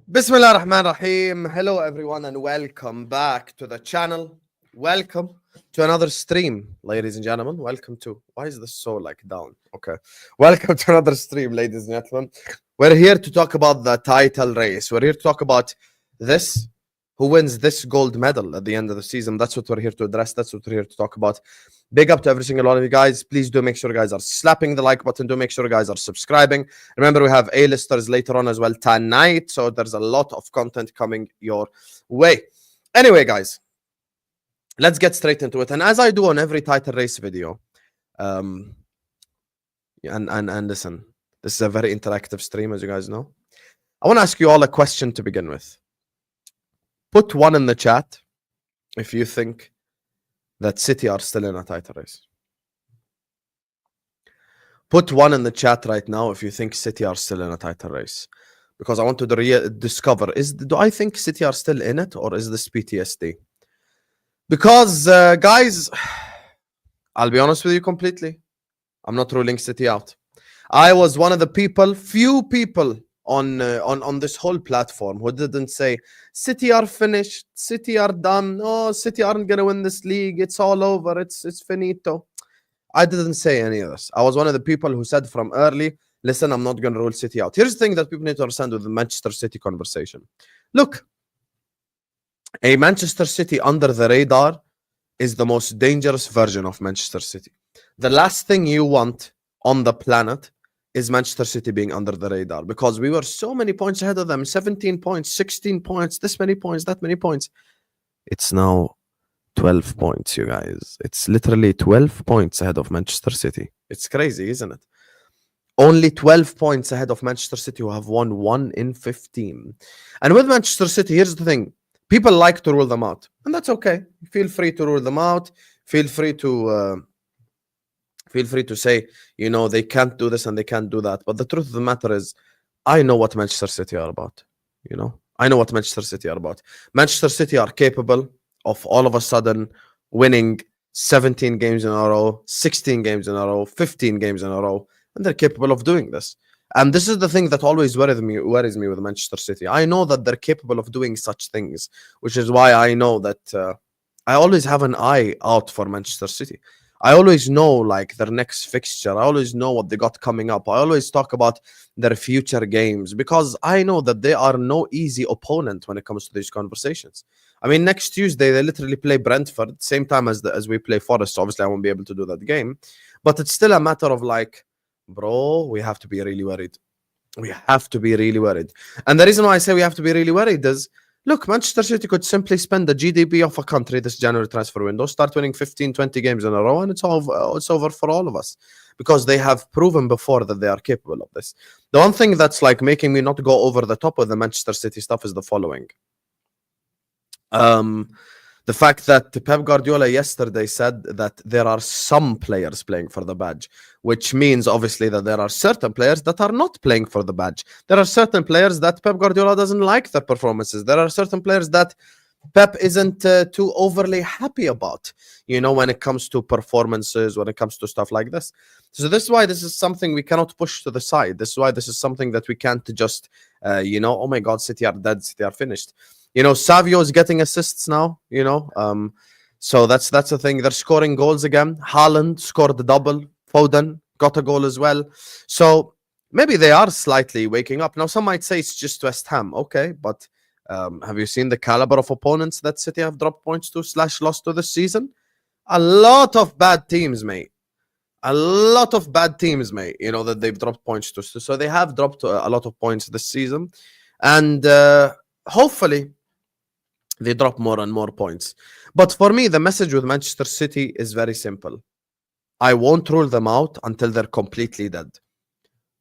Bismillah ar-Rahman Rahim. Hello, everyone, and welcome back to the channel. Welcome to another stream, ladies and gentlemen. Welcome to. Why is this so like down? Okay. Welcome to another stream, ladies and gentlemen. We're here to talk about the title race. We're here to talk about this. Who wins this gold medal at the end of the season? That's what we're here to address. That's what we're here to talk about. Big up to every single one of you guys. Please do make sure you guys are slapping the like button. Do make sure you guys are subscribing. Remember, we have A-listers later on as well tonight. So there's a lot of content coming your way. Anyway, guys, let's get straight into it. And as I do on every title race video, and listen, this is a very interactive stream, as you guys know. I want to ask you all a question to begin with. Put one in the chat if you think that City are still in a title race. Put one in the chat right now if you think City are still in a title race. Because I want to discover, do I think City are still in it, or is this PTSD? Because, guys, I'll be honest with you completely. I'm not ruling City out. I was one of the few people on this whole platform who didn't say City are finished, City are done, oh, City aren't gonna win this league, it's all over, it's finito. I didn't say any of this. I was one of the people who said from early, listen, I'm not gonna rule City out. Here's the thing that people need to understand with the Manchester City conversation. Look, a Manchester City under the radar is the most dangerous version of Manchester City. The last thing you want on the planet is Manchester City being under the radar, because we were so many points ahead of them, 17 points, 16 points, this many points, that many points. It's now 12 points, you guys. It's literally 12 points ahead of Manchester City. It's crazy, isn't it? Only 12 points ahead of Manchester City, who have won 1 in 15. And with Manchester City, here's the thing. People like to rule them out, and that's okay. Feel free to rule them out. Feel free to say, you know, they can't do this and they can't do that. But the truth of the matter is, I know what Manchester City are about. You know, I know what Manchester City are about. Manchester City are capable of all of a sudden winning 17 games in a row, 16 games in a row, 15 games in a row, and they're capable of doing this. And this is the thing that always worries me with Manchester City. I know that they're capable of doing such things, which is why I know that I always have an eye out for Manchester City. I always know like their next fixture. I always know what they got coming up. I always talk about their future games, because I know that they are no easy opponent when it comes to these conversations. I mean, next Tuesday, they literally play Brentford, same time as we play Forest. Obviously, I won't be able to do that game. But it's still a matter of like, bro, we have to be really worried. We have to be really worried. And the reason why I say we have to be really worried is, look, Manchester City could simply spend the GDP of a country this January transfer window, start winning 15, 20 games in a row, and it's over for all of us, because they have proven before that they are capable of this. The one thing that's like making me not go over the top of the Manchester City stuff is the following. The fact that Pep Guardiola yesterday said that there are some players playing for the badge, which means obviously that there are certain players that are not playing for the badge. There are certain players that Pep Guardiola doesn't like their performances. There are certain players that Pep isn't too overly happy about, you know, when it comes to performances, when it comes to stuff like this. So this is why this is something we cannot push to the side. This is why this is something that we can't just, you know, oh my God, City are dead, City are finished. You know, Savio is getting assists now, you know. So that's the thing. They're scoring goals again. Haaland scored a double. Foden got a goal as well. So maybe they are slightly waking up. Now, some might say it's just West Ham. Okay, but have you seen the caliber of opponents that City have dropped points to / lost to this season? A lot of bad teams, mate. A lot of bad teams, mate, you know, that they've dropped points to. So they have dropped a lot of points this season. And hopefully they drop more and more points. But for me, the message with Manchester City is very simple. I won't rule them out until they're completely dead.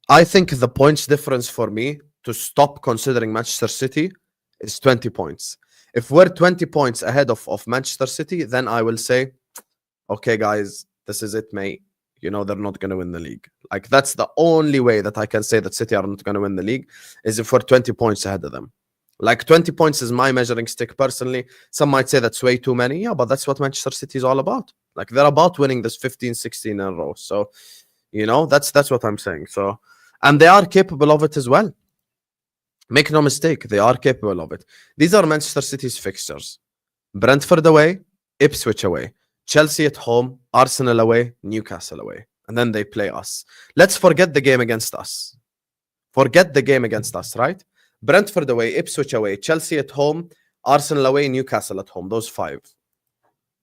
I think the points difference for me to stop considering Manchester City is 20 points. If we're 20 points ahead of Manchester City, then I will say, okay, guys, this is it, mate. You know, they're not going to win the league. Like, that's the only way that I can say that City are not going to win the league, is if we're 20 points ahead of them. Like 20 points is my measuring stick personally. Some might say that's way too many. Yeah, but that's what Manchester City is all about. Like, they're about winning this 15, 16 in a row. So, you know, that's what I'm saying. So, and they are capable of it as well. Make no mistake, they are capable of it. These are Manchester City's fixtures. Brentford away, Ipswich away, Chelsea at home, Arsenal away, Newcastle away. And then they play us. Let's forget the game against us. Forget the game against us, right? Brentford away, Ipswich away, Chelsea at home, Arsenal away, Newcastle at home. Those 5.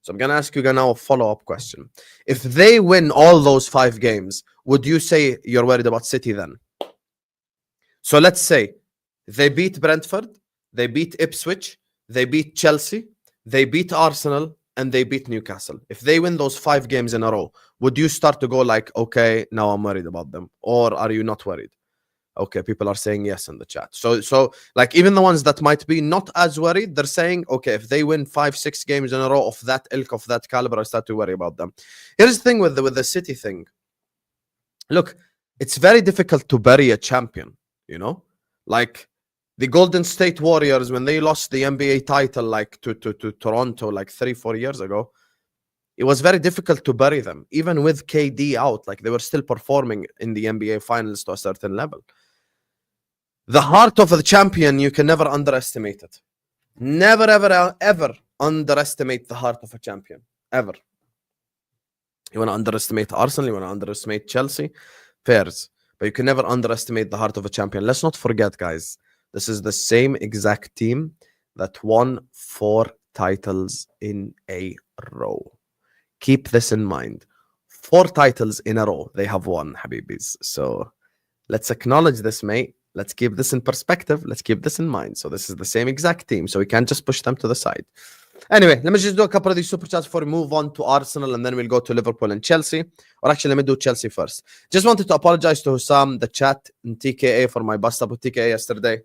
So I'm going to ask you now a follow-up question. If they win all those 5 games, would you say you're worried about City then? So let's say they beat Brentford, they beat Ipswich, they beat Chelsea, they beat Arsenal, and they beat Newcastle. If they win those 5 games in a row, would you start to go like, okay, now I'm worried about them? Or are you not worried? Okay, people are saying yes in the chat. So like even the ones that might be not as worried, they're saying, okay, if they win 5-6 games in a row of that ilk, of that caliber, I start to worry about them. Here's the thing with the City thing. Look, it's very difficult to bury a champion, you know? Like the Golden State Warriors, when they lost the NBA title like to Toronto like 3-4 years ago, it was very difficult to bury them. Even with KD out, like they were still performing in the NBA finals to a certain level. The heart of the champion, you can never underestimate it. Never, ever, ever underestimate the heart of a champion. Ever. You want to underestimate Arsenal, you want to underestimate Chelsea, fairs. But you can never underestimate the heart of a champion. Let's not forget, guys, this is the same exact team that won 4 titles in a row. Keep this in mind. 4 titles in a row they have won, Habibis. So let's acknowledge this, mate. Let's keep this in perspective. Let's keep this in mind. So this is the same exact team. So we can't just push them to the side. Anyway, let me just do a couple of these super chats before we move on to Arsenal, and then we'll go to Liverpool and Chelsea. Or actually, let me do Chelsea first. Just wanted to apologize to Hussam, the chat, and TKA for my bust up with TKA yesterday.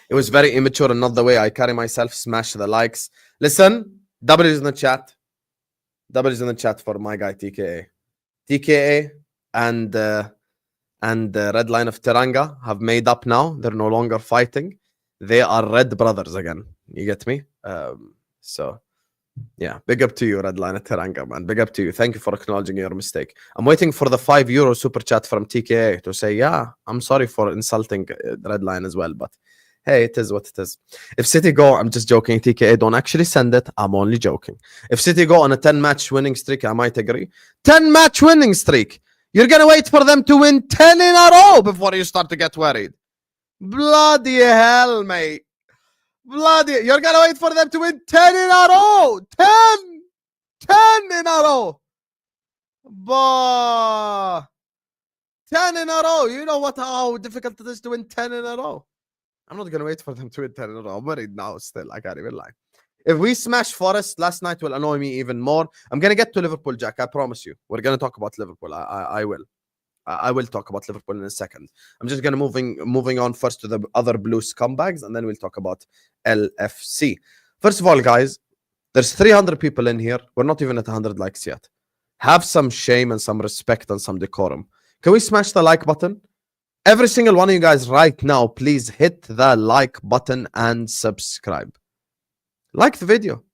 It was very immature and not the way I carry myself. Smash the likes. Listen, W's in the chat. W's in the chat for my guy TKA. TKA and Red Line of Teranga have made up now. They're no longer fighting. They are red brothers again. You get me? So, yeah. Big up to you, Red Line of Teranga, man. Big up to you. Thank you for acknowledging your mistake. I'm waiting for the €5 super chat from TKA to say, yeah, I'm sorry for insulting Red Line as well, but hey, it is what it is. If City go, I'm just joking, TKA, don't actually send it. I'm only joking. If City go on a 10-match winning streak, I might agree. 10-match winning streak. You're going to wait for them to win 10 in a row before you start to get worried. Bloody hell, mate. You're going to wait for them to win 10 in a row. 10 in a row. Bah. 10 in a row. You know how difficult it is to win 10 in a row. I'm not going to wait for them to win 10 in a row. I'm worried now still. I can't even lie. If we smash Forest last night, will annoy me even more. I'm going to get to Liverpool, Jack. I promise you. We're going to talk about Liverpool. I will. I will talk about Liverpool in a second. I'm just going to moving on first to the other blue scumbags, and then we'll talk about LFC. First of all, guys, there's 300 people in here. We're not even at 100 likes yet. Have some shame and some respect and some decorum. Can we smash the like button? Every single one of you guys right now, please hit the like button and subscribe. Like the video.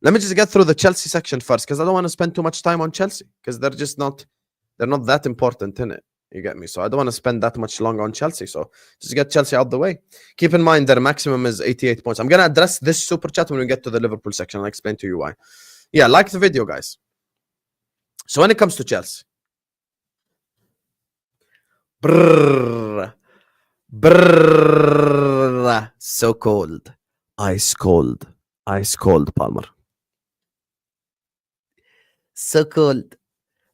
Let me just get through the Chelsea section first, because I don't want to spend too much time on Chelsea, because they're not that important in it. You get me? So I don't want to spend that much longer on Chelsea. So just get Chelsea out the way. Keep in mind their maximum is 88 points. I'm going to address this super chat when we get to the Liverpool section. I'll explain to you why. Yeah, like the video, guys. So when it comes to Chelsea, brrr, so cold, ice cold, Palmer. So cold.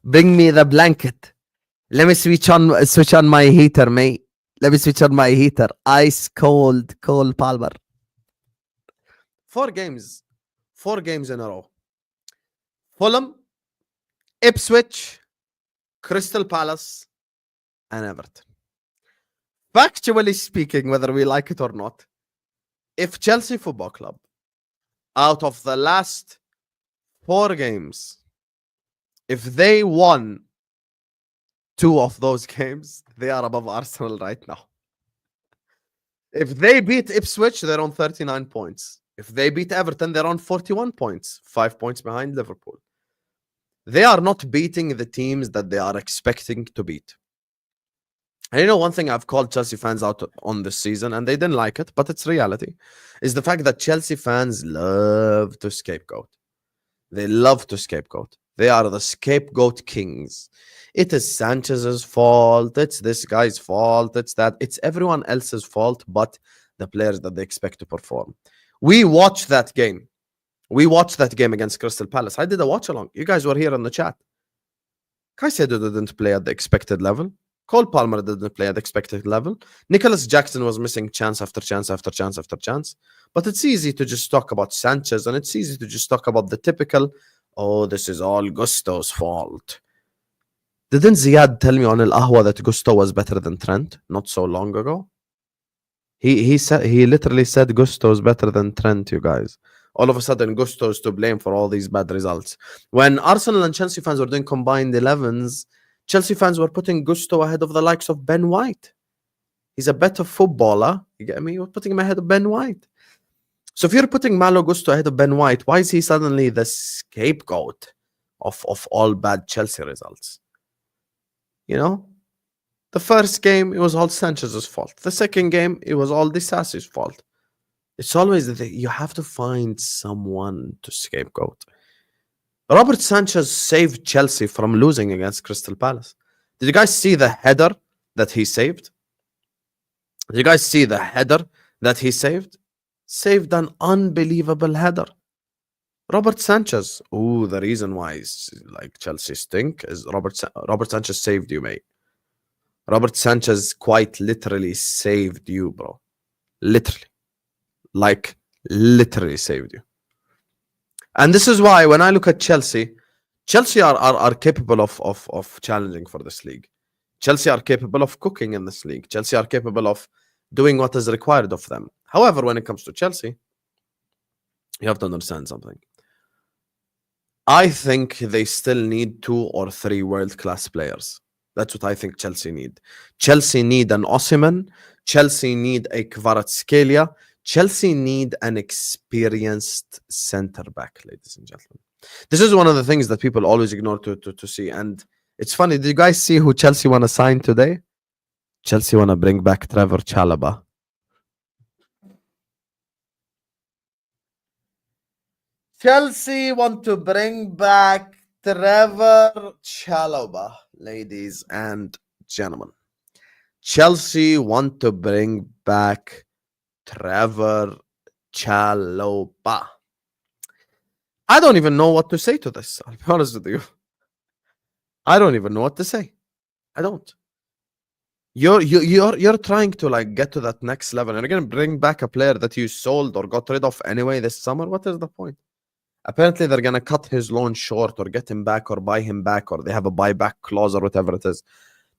Bring me the blanket. Let me switch on my heater, mate. Let me switch on my heater. Ice cold, Palmer. 4 games in a row. Fulham, Ipswich, Crystal Palace, and Everton. Factually speaking, whether we like it or not, if Chelsea Football Club, out of the last 4 games, if they won 2 of those games, they are above Arsenal right now. If they beat Ipswich, they're on 39 points. If they beat Everton, they're on 41 points, 5 points behind Liverpool. They are not beating the teams that they are expecting to beat. And you know, one thing I've called Chelsea fans out on this season, and they didn't like it, but it's reality, is the fact that Chelsea fans love to scapegoat. They love to scapegoat. They are the scapegoat kings. It is Sanchez's fault. It's this guy's fault. It's that. It's everyone else's fault, but the players that they expect to perform. We watched that game. We watched that game against Crystal Palace. I did a watch along. You guys were here in the chat. Caicedo didn't play at the expected level. Cole Palmer didn't play at the expected level. Nicholas Jackson was missing chance after chance after chance after chance. But it's easy to just talk about Sanchez, and it's easy to just talk about the typical, oh, this is all Gusto's fault. Didn't Ziad tell me on Al Ahwa that Gusto was better than Trent not so long ago? He literally said Gusto's better than Trent, you guys. All of a sudden, Gusto's to blame for all these bad results. When Arsenal and Chelsea fans were doing combined 11s, Chelsea fans were putting Gusto ahead of the likes of Ben White. He's a better footballer. You get me? You're putting him ahead of Ben White. So if you're putting Malo Gusto ahead of Ben White, why is he suddenly the scapegoat of all bad Chelsea results? You know? The first game, it was all Sanchez's fault. The second game, it was all Disasi's fault. It's always that you have to find someone to scapegoat. Robert Sanchez saved Chelsea from losing against Crystal Palace. Did you guys see the header that he saved? Did you guys see the header that he saved? Saved an unbelievable header. Robert Sanchez. Oh, the reason why like Chelsea stink is Robert Sanchez saved you, mate. Robert Sanchez quite literally saved you, bro. Literally. Like, literally saved you. And this is why when I look at Chelsea are capable of challenging for this league. Chelsea are capable of cooking in this league. Chelsea are capable of doing what is required of them. However, when it comes to Chelsea, you have to understand something. I think they still need 2 or 3 world-class players. That's what I think Chelsea need. Chelsea need an Osimhen. Chelsea need a Kvaratskhelia. Chelsea need an experienced centre-back, ladies and gentlemen. This is one of the things that people always ignore to see. And it's funny. Did you guys see who Chelsea want to sign today? Chelsea want to bring back Trevor Chalobah. Chelsea want to bring back Trevor Chalobah, ladies and gentlemen. Chelsea want to bring back Trevor Chalobah. I don't even know what to say to this. I'll be honest with you. I don't even know what to say. I don't. You're trying to like get to that next level, and you're gonna bring back a player that you sold or got rid of anyway this summer. What is the point? Apparently, they're gonna cut his loan short or get him back or buy him back, or they have a buyback clause or whatever it is.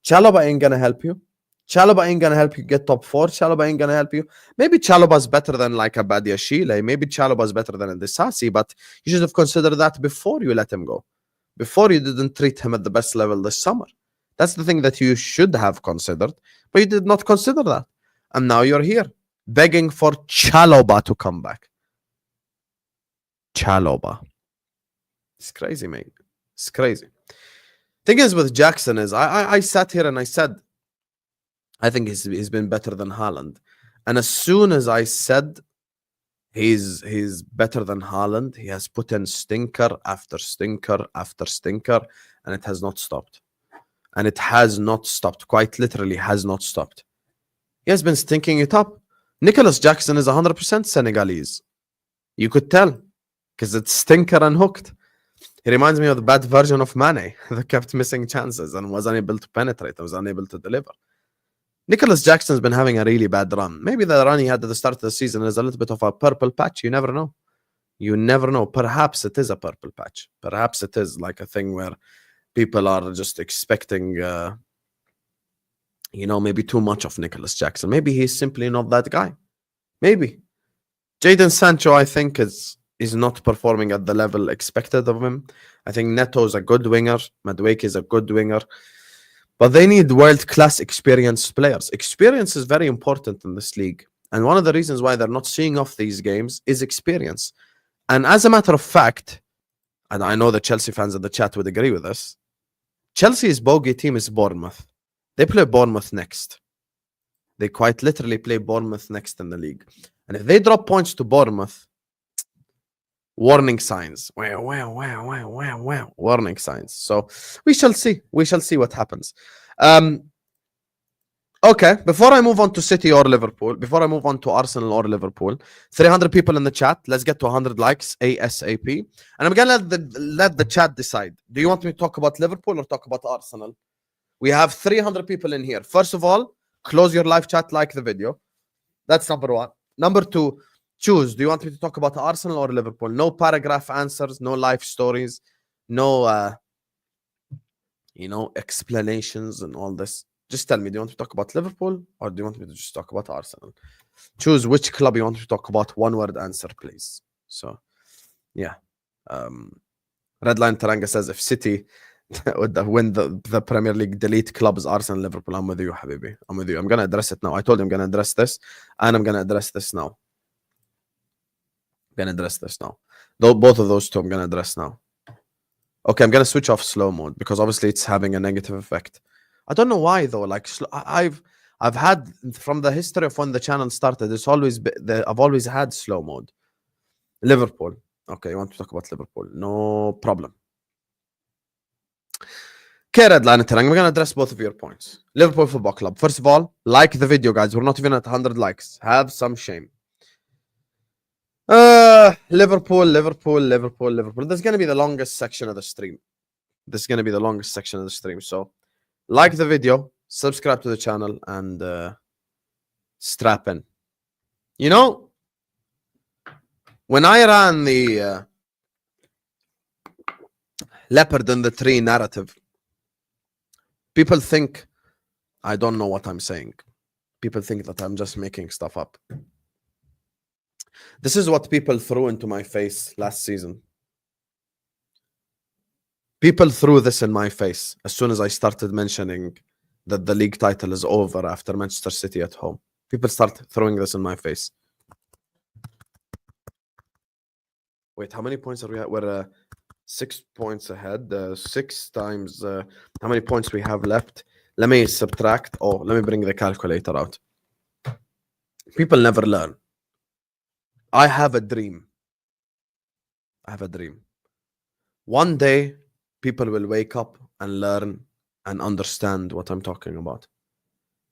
Chalobah ain't gonna help you. Chalobah ain't gonna help you get top 4. Chalobah ain't gonna help you. Maybe Chalobah's better than like a Badiashile. Maybe Chalobah's better than a Disasi, but you should have considered that before you let him go. Before you didn't treat him at the best level this summer. That's the thing that you should have considered, but you did not consider that. And now you're here, begging for Chalobah to come back. Chalobah. It's crazy, mate. It's crazy. Thing is with Jackson is I sat here and I said, I think he's been better than Haaland. And as soon as I said he's better than Haaland, he has put in stinker after stinker after stinker, and it has not stopped. And it has not stopped. Quite literally has not stopped. He has been stinking it up. Nicholas Jackson is 100% Senegalese. You could tell, because it's stinker and hooked. He reminds me of the bad version of Mane that kept missing chances and was unable to penetrate and was unable to deliver. Nicholas Jackson's been having a really bad run. Maybe the run he had at the start of the season is a little bit of a purple patch. You never know. You never know. Perhaps it is a purple patch. Perhaps it is like a thing where people are just expecting, maybe too much of Nicholas Jackson. Maybe he's simply not that guy. Maybe. Jadon Sancho, I think, is not performing at the level expected of him. I think Neto is a good winger. Madueke is a good winger. But they need world-class experienced players. Experience is very important in this league. And one of the reasons why they're not seeing off these games is experience. And as a matter of fact, and I know the Chelsea fans in the chat would agree with this, Chelsea's bogey team is Bournemouth. They play Bournemouth next. They quite literally play Bournemouth next in the league. And if they drop points to Bournemouth, warning signs. Warning signs. So we shall see. We shall see what happens. Okay, before I move on to City or Liverpool, before I move on to Arsenal or Liverpool, 300 people in the chat. Let's get to 100 likes ASAP. And I'm going to let the chat decide. Do you want me to talk about Liverpool or talk about Arsenal? We have 300 people in here. First of all, close your live chat, like the video. That's number one. Number two, choose. Do you want me to talk about Arsenal or Liverpool? No paragraph answers, no life stories, no, explanations and all this. Just tell me, do you want to talk about Liverpool or do you want me to just talk about Arsenal? Choose which club you want to talk about. One word answer, please. So, yeah. Redline Taranga says, if City would win the Premier League, delete clubs, Arsenal, Liverpool. I'm with you, Habibi. I'm with you. I'm going to address it now. I told you I'm going to address this and I'm going to address this now. I'm going to address this now. Both of those two I'm going to address now. Okay, I'm going to switch off slow mode because obviously it's having a negative effect. I don't know why though. Like I've had from the history of when the channel started, it's always I've always had slow mode. Liverpool. Okay, you want to talk about Liverpool? No problem. Okay, Redline, I'm going to address both of your points. Liverpool Football Club. First of all, like the video, guys. We're not even at 100 likes. Have some shame. Liverpool. This is going to be the longest section of the stream. So, like the video, subscribe to the channel, and strap in. You know, when I ran the leopard in the tree narrative, people think I don't know what I'm saying. People think that I'm just making stuff up. This is what people threw into my face last season. People threw this in my face as soon as I started mentioning that the league title is over after Manchester City at home. People start throwing this in my face. Wait, how many points are we at? We're 6 points ahead. 6 times how many points we have left? Let me subtract. Oh, let me bring the calculator out. People never learn. I have a dream. One day, people will wake up and learn and understand what I'm talking about.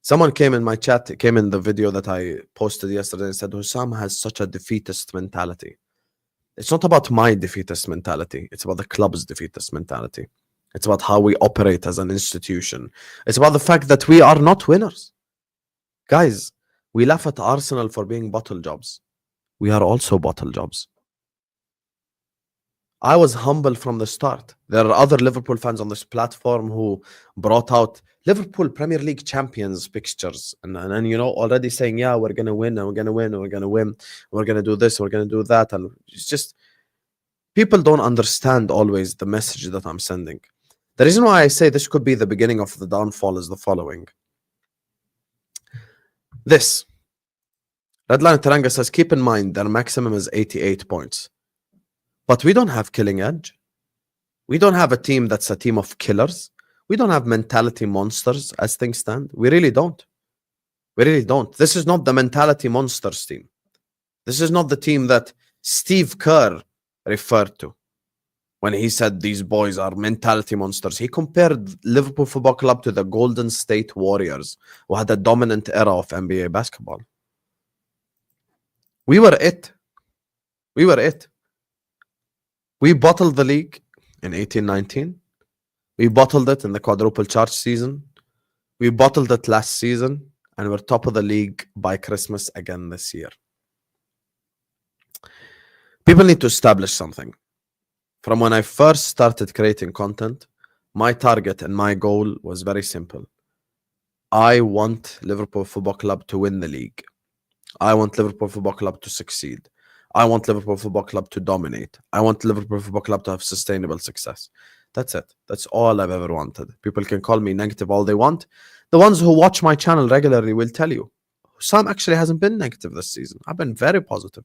Someone came in my chat, came in the video that I posted yesterday and said, Hussam has such a defeatist mentality. It's not about my defeatist mentality. It's about the club's defeatist mentality. It's about how we operate as an institution. It's about the fact that we are not winners. Guys, we laugh at Arsenal for being bottle jobs. We are also bottle jobs. I was humble from the start. There are other Liverpool fans on this platform who brought out Liverpool Premier League champions pictures and already saying, yeah, we're going to win and we're going to win and we're going to win. We're going to do this, we're going to do that. And it's just, people don't understand always the message that I'm sending. The reason why I say this could be the beginning of the downfall is the following. This. Redline Taranga says, keep in mind their maximum is 88 points. But we don't have killing edge. We don't have a team that's a team of killers. We don't have mentality monsters as things stand. We really don't. This is not the mentality monsters team. This is not the team that Steve Kerr referred to when he said these boys are mentality monsters. He compared Liverpool Football Club to the Golden State Warriors, who had a dominant era of NBA basketball. We were it. We bottled the league in 18-19. We bottled it in the quadruple charge season. We bottled it last season. And we're top of the league by Christmas again this year. People need to establish something. From when I first started creating content, my target and my goal was very simple. I want Liverpool Football Club to win the league. I want Liverpool Football Club to succeed. I want Liverpool Football Club to dominate. I want Liverpool Football Club to have sustainable success. That's it. That's all I've ever wanted. People can call me negative all they want. The ones who watch my channel regularly will tell you. Sam actually hasn't been negative this season. I've been very positive.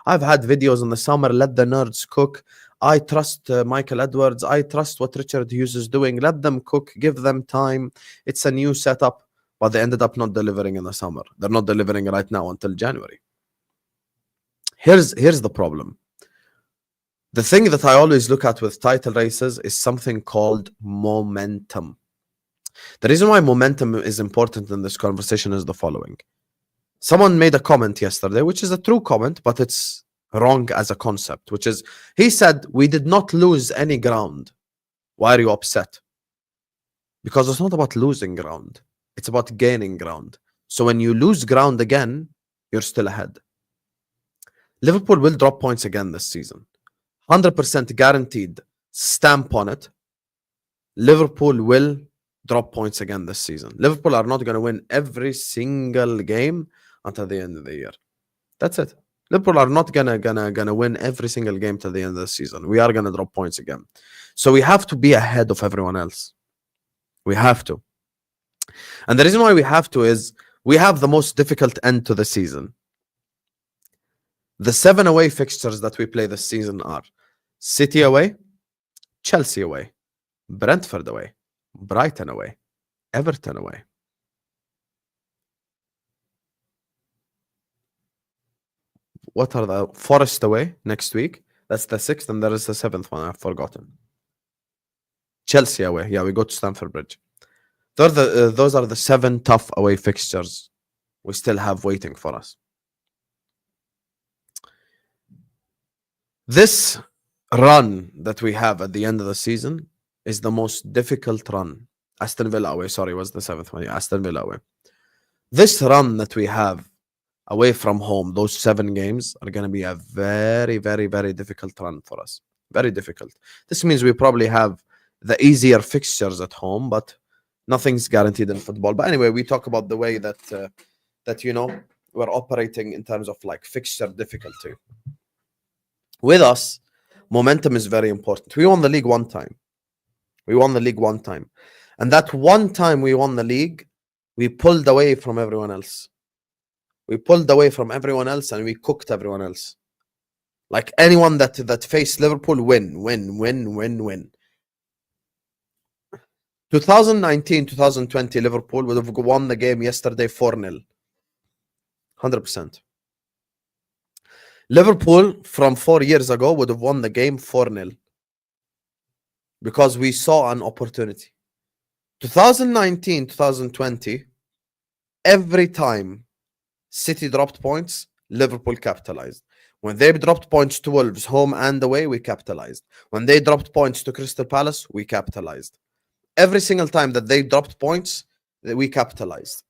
I've had videos in the summer, let the nerds cook. I trust Michael Edwards. I trust what Richard Hughes is doing. Let them cook. Give them time. It's a new setup. But they ended up not delivering in the summer. They're not delivering right now until January. Here's the problem. The thing that I always look at with title races is something called momentum. The reason why momentum is important in this conversation is the following. Someone made a comment yesterday, which is a true comment, but it's wrong as a concept, which is, he said, we did not lose any ground. Why are you upset? Because it's not about losing ground. It's about gaining ground. So when you lose ground again, you're still ahead. Liverpool will drop points again this season. 100% guaranteed. Stamp on it. Liverpool will drop points again this season. Liverpool are not going to win every single game until the end of the year. That's it. Liverpool are not gonna win every single game till the end of the season. We are gonna drop points again. So we have to be ahead of everyone else. We have to. And the reason why we have to is we have the most difficult end to the season. The 7 away fixtures that we play this season are City away, Chelsea away, Brentford away, Brighton away, Everton away. What are the Forest away next week? That's the 6th, and there is the 7th one. I've forgotten. Chelsea away. Yeah, we go to Stamford Bridge. Those are the 7 tough away fixtures we still have waiting for us. This run that we have at the end of the season is the most difficult run. Aston Villa away, sorry, was the 7th one. Yeah, Aston Villa away. This run that we have away from home, those 7 games are going to be a very, very, very difficult run for us. Very difficult. This means we probably have the easier fixtures at home, but nothing's guaranteed in football. But anyway, we talk about the way that we're operating in terms of like fixture difficulty. With us, momentum is very important. We won the league one time. And that one time we won the league, we pulled away from everyone else. We pulled away from everyone else and we cooked everyone else. Like anyone that faced Liverpool, win. 2019, 2020, Liverpool would have won the game yesterday 4-0. 100%. Liverpool from 4 years ago would have won the game 4-0. Because we saw an opportunity. 2019, 2020, every time City dropped points, Liverpool capitalized. When they dropped points to Wolves, home and away, we capitalized. When they dropped points to Crystal Palace, we capitalized. Every single time that they dropped points, we capitalized.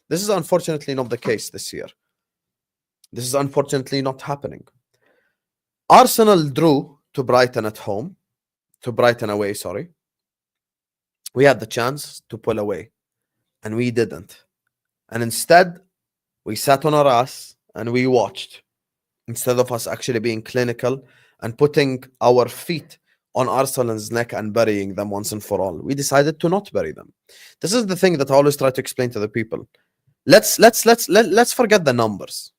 This is unfortunately not the case this year. This is unfortunately not happening. Arsenal drew to Brighton at home. To Brighton away, sorry. We had the chance to pull away. And we didn't. And instead, we sat on our ass and we watched. Instead of us actually being clinical and putting our feet on Arsenal's neck and burying them once and for all. We decided to not bury them. This is the thing that I always try to explain to the people. Let's forget the numbers.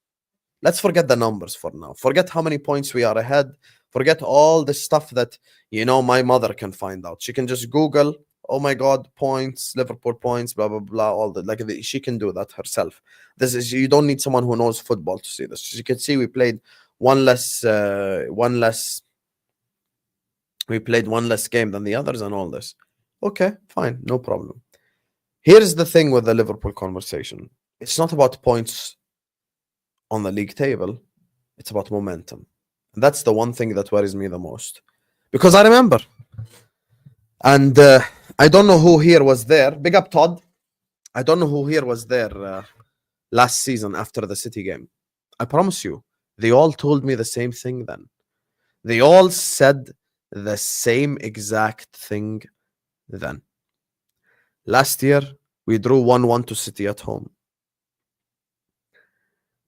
Let's forget the numbers for now. Forget how many points we are ahead. Forget all the stuff that, my mother can find out. She can just Google, oh my God, points, Liverpool points, blah, blah, blah, all that. She can do that herself. You don't need someone who knows football to see this. You can see we played one less game than the others and all this. Okay, fine, no problem. Here's the thing with the Liverpool conversation. It's not about points on the league table. It's about momentum. And that's the one thing that worries me the most. Because I remember. And I don't know who here was there. Big up, Todd. I don't know who here was there last season after the City game. I promise you, they all told me the same thing then. They all said the same exact thing then. Last year, we drew 1-1 to City at home.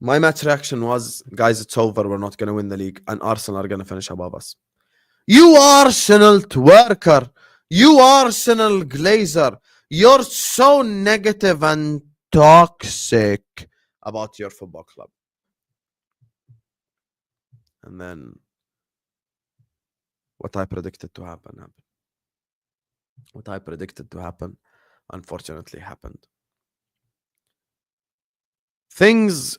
My match reaction was, guys, it's over. We're not going to win the league. And Arsenal are going to finish above us. You Arsenal twerker. You Arsenal glazer. You're so negative and toxic about your football club. And then What I predicted to happen happened. What I predicted to happen, unfortunately, happened. Things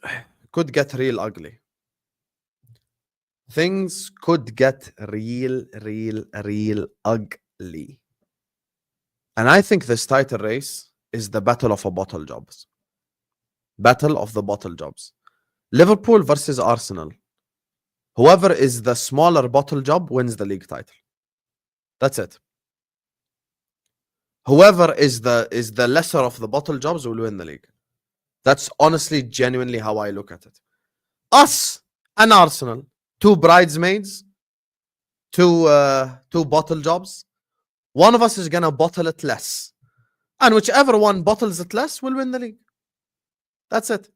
could get real ugly. Things could get real ugly. And I think this title race is the battle of a bottle jobs. Battle of the bottle jobs. Liverpool versus Arsenal. Whoever is the smaller bottle job wins the league title. That's it. Whoever is the lesser of the bottle jobs will win the league. That's honestly, genuinely how I look at it. Us and Arsenal, two bridesmaids, two bottle jobs. One of us is gonna bottle it less, and whichever one bottles it less will win the league. That's it.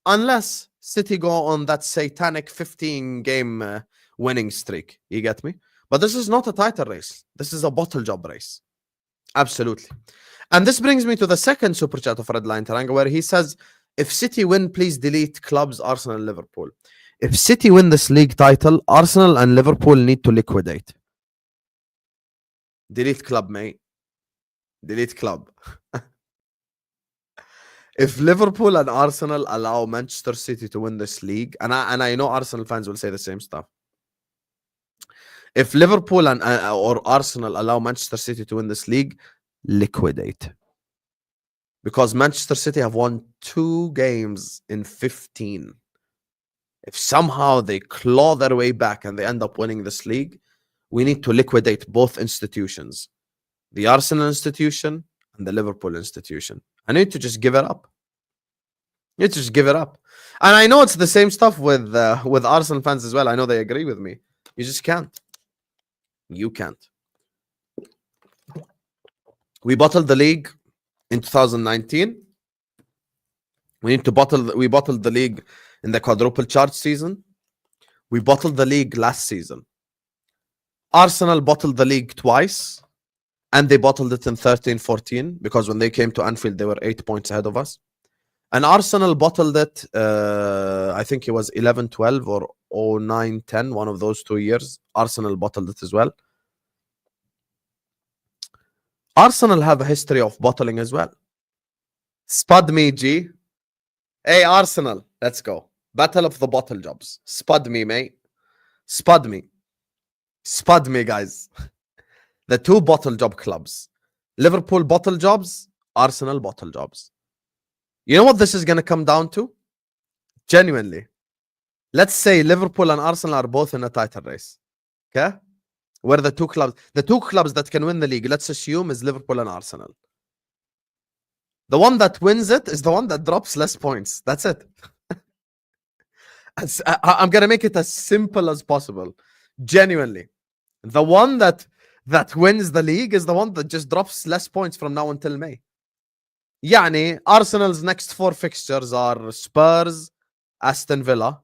Unless City go on that satanic 15-game winning streak. You get me? But this is not a title race. This is a bottle job race. Absolutely. And this brings me to the second super chat of Redline Taranga, where he says, if City win, please delete clubs Arsenal and Liverpool. If City win this league title, Arsenal and Liverpool need to liquidate. Delete club, mate. Delete club. If Liverpool and Arsenal allow Manchester City to win this league, and I know Arsenal fans will say the same stuff. If Liverpool and or Arsenal allow Manchester City to win this league, liquidate. Because Manchester City have won 2 games in 15. If somehow they claw their way back and they end up winning this league, we need to liquidate both institutions. The Arsenal institution and the Liverpool institution. I need to just give it up. You just give it up. And I know it's the same stuff with Arsenal fans as well. I know they agree with me. You just can't. You can't. We bottled the league in 2019. We bottled the league in the quadruple charge season. We bottled the league last season. Arsenal bottled the league twice, and they bottled it in 13-14 because when they came to Anfield, they were 8 points ahead of us. And Arsenal bottled it, I think it was 11-12 or 09-10, one of those 2 years. Arsenal bottled it as well. Arsenal have a history of bottling as well. Spud me, G. Hey, Arsenal, let's go. Battle of the bottle jobs. Spud me, mate. Spud me. Spud me, guys. The 2 bottle job clubs. Liverpool bottle jobs, Arsenal bottle jobs. You know what this is going to come down to? Genuinely. Let's say Liverpool and Arsenal are both in a title race. Okay? Where the 2 clubs that can win the league, let's assume, is Liverpool and Arsenal. The one that wins it is the one that drops less points. That's it. I'm going to make it as simple as possible. Genuinely. The one that wins the league is the one that just drops less points from now until May. Yani, Arsenal's next 4 fixtures are Spurs, Aston Villa.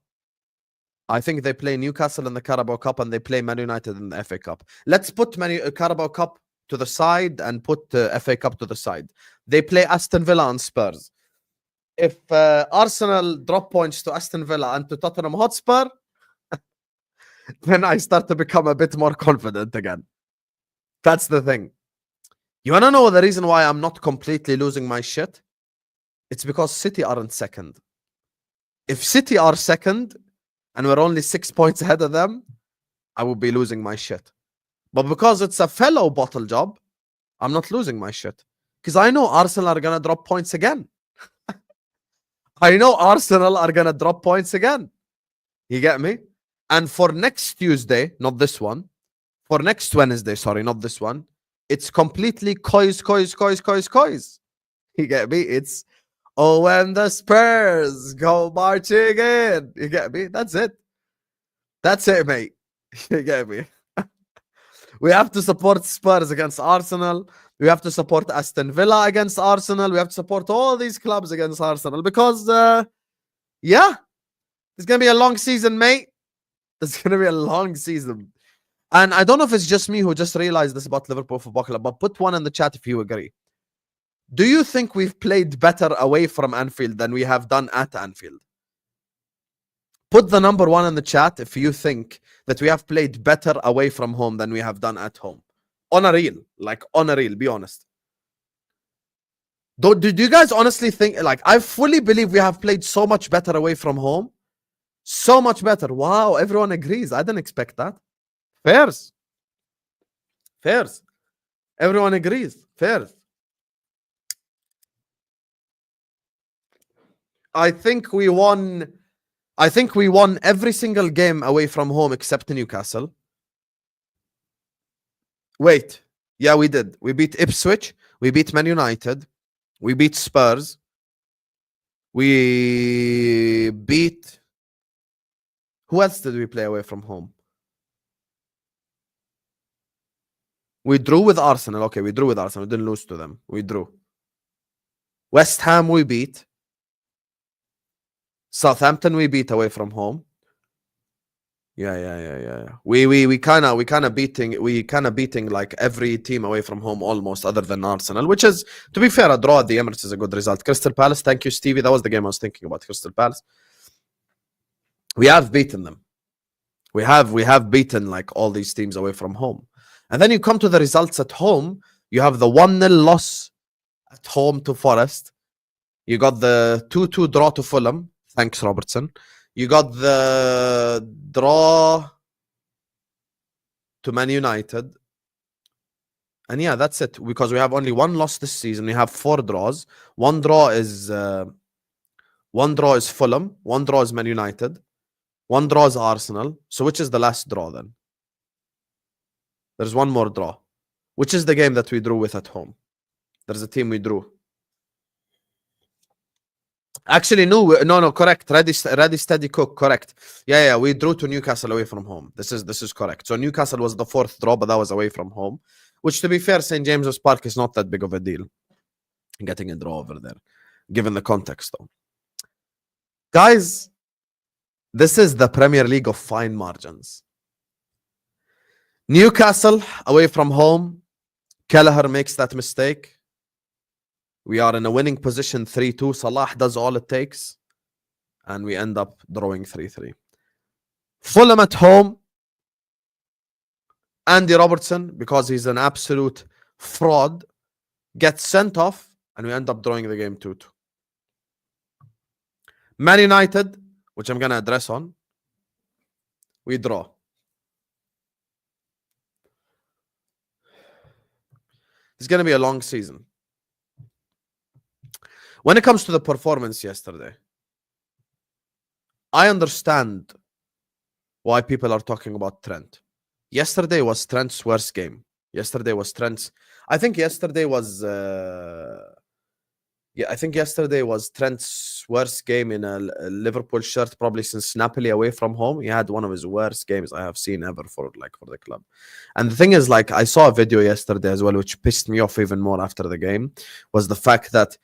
I think they play Newcastle in the Carabao Cup and they play Man United in the FA Cup. Let's put Carabao Cup to the side and put FA Cup to the side. They play Aston Villa and Spurs. If Arsenal drop points to Aston Villa and to Tottenham Hotspur, then I start to become a bit more confident again. That's the thing. You want to know the reason why I'm not completely losing my shit? It's because City aren't second. If City are second and we're only 6 points ahead of them, I would be losing my shit. But because it's a fellow bottle job, I'm not losing my shit. Because I know Arsenal are going to drop points again. I know Arsenal are going to drop points again. You get me? And for next Tuesday, not this one, for next Wednesday, sorry, not this one, it's completely coys. You get me? It's, oh, when the Spurs go marching in. You get me? That's it. That's it, mate. You get me? We have to support Spurs against Arsenal. We have to support Aston Villa against Arsenal. We have to support all these clubs against Arsenal because, yeah, it's going to be a long season, mate. It's going to be a long season. And I don't know if it's just me who just realized this about Liverpool Football Club, but put one in the chat if you agree. Do you think we've played better away from Anfield than we have done at Anfield? Put the number 1 in the chat if you think that we have played better away from home than we have done at home. On a real, be honest. Do you guys honestly think, like, I fully believe we have played so much better away from home? So much better. Wow, everyone agrees. I didn't expect that. Fairs. Everyone agrees. Fairs. I think we won every single game away from home except Newcastle. Wait. Yeah, we did. We beat Ipswich. We beat Man United. We beat Spurs. We beat... Who else did we play away from home? We drew with Arsenal. Okay, we drew with Arsenal. We didn't lose to them. We drew. West Ham we beat. Southampton we beat away from home. Yeah. We kind of beating like every team away from home almost, other than Arsenal, which is, to be fair, a draw at the Emirates is a good result. Crystal Palace, thank you, Stevie. That was the game I was thinking about. Crystal Palace. We have beaten them. We have beaten like all these teams away from home. And then you come to the results at home. You have the 1-0 loss at home to Forest. You got the 2-2 draw to Fulham. Thanks, Robertson. You got the draw to Man United. And yeah, that's it. Because we have only one loss this season. We have 4 draws. One draw is Fulham. One draw is Man United. One draw is Arsenal. So which is the last draw then? There's one more draw. Which is the game that we drew with at home? There's a team we drew. Actually, no, correct. Ready, steady, cook, correct. Yeah, we drew to Newcastle away from home. This is correct. So Newcastle was the 4th draw, but that was away from home. Which, to be fair, St. James's Park is not that big of a deal. Getting a draw over there, given the context, though. Guys, this is the Premier League of fine margins. Newcastle away from home. Kelleher makes that mistake. We are in a winning position 3-2. Salah does all it takes. And we end up drawing 3-3. Fulham at home. Andy Robertson, because he's an absolute fraud, gets sent off. And we end up drawing the game 2-2. Man United, which I'm going to address on. We draw. It's going to be a long season. When it comes to the performance yesterday, I understand why people are talking about Trent. Yesterday was Trent's worst game. I think yesterday was Trent's worst game in a Liverpool shirt probably since Napoli away from home. He had one of his worst games I have seen ever for the club. And the thing is, like, I saw a video yesterday as well, which pissed me off even more after the game, was the fact that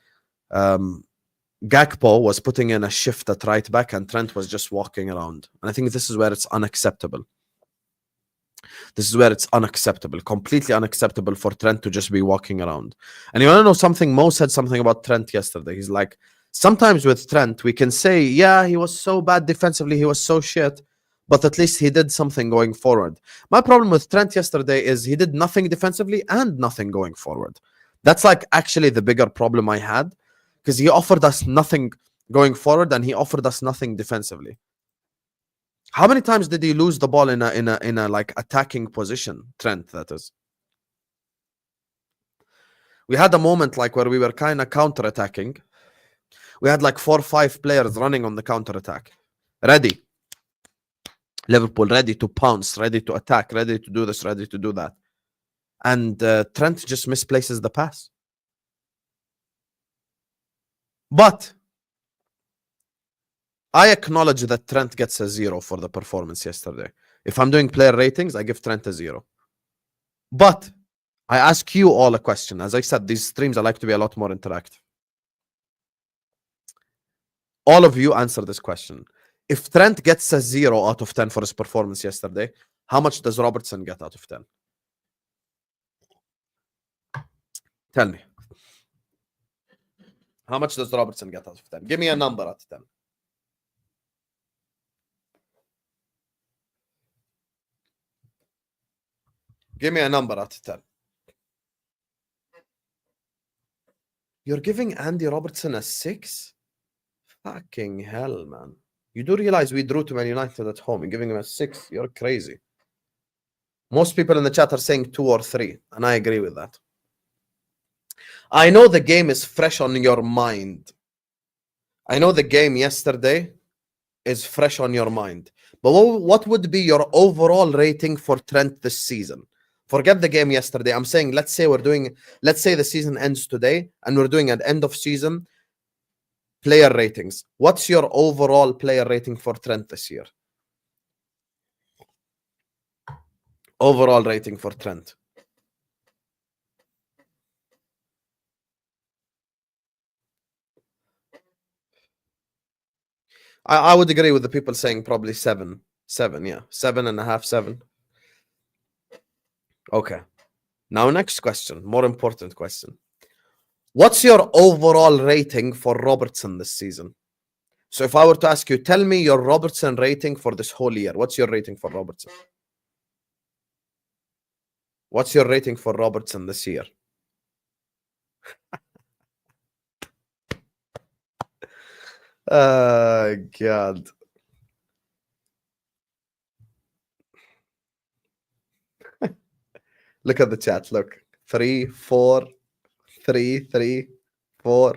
Gakpo was putting in a shift at right back and Trent was just walking around. And I think this is where it's unacceptable. Completely unacceptable for Trent to just be walking around. And you want to know something? Mo said something about Trent yesterday. He's like, sometimes with Trent, we can say, yeah, he was so bad defensively, he was so shit, but at least he did something going forward. My problem with Trent yesterday is he did nothing defensively and nothing going forward. That's like actually the bigger problem I had, because he offered us nothing going forward and he offered us nothing defensively. How many times did he lose the ball in a like attacking position? Trent, that is. We had a moment like where we were kind of counter-attacking. We had like 4 or 5 players running on the counter-attack. Ready. Liverpool ready to pounce, ready to attack, ready to do this, ready to do that. And Trent just misplaces the pass. But I acknowledge that Trent gets a 0 for the performance yesterday. If I'm doing player ratings, I give Trent a 0. But I ask you all a question. As I said, these streams I like to be a lot more interactive. All of you answer this question. If Trent gets a 0 out of 10 for his performance yesterday, how much does Robertson get out of 10? Tell me. How much does Robertson get out of 10? Give me a number out of 10. Give me a number out of 10. You're giving Andy Robertson a 6? Fucking hell, man. You do realize we drew to Man United at home and giving him a 6? You're crazy. Most people in the chat are saying 2 or 3, and I agree with that. I know the game is fresh on your mind. I know the game yesterday is fresh on your mind. But what would be your overall rating for Trent this season? Forget the game yesterday. I'm saying, let's say the season ends today and we're doing an end of season player ratings. What's your overall player rating for Trent this year? Overall rating for Trent. I would agree with the people saying probably 7. 7, yeah. 7.5, 7. Okay. Now, next question. More important question. What's your overall rating for Robertson this season? So if I were to ask you, tell me your Robertson rating for this whole year. What's your rating for Robertson? What's your rating for Robertson this year? God. Look at the chat. Look. 3, 4, 3, 3, 4.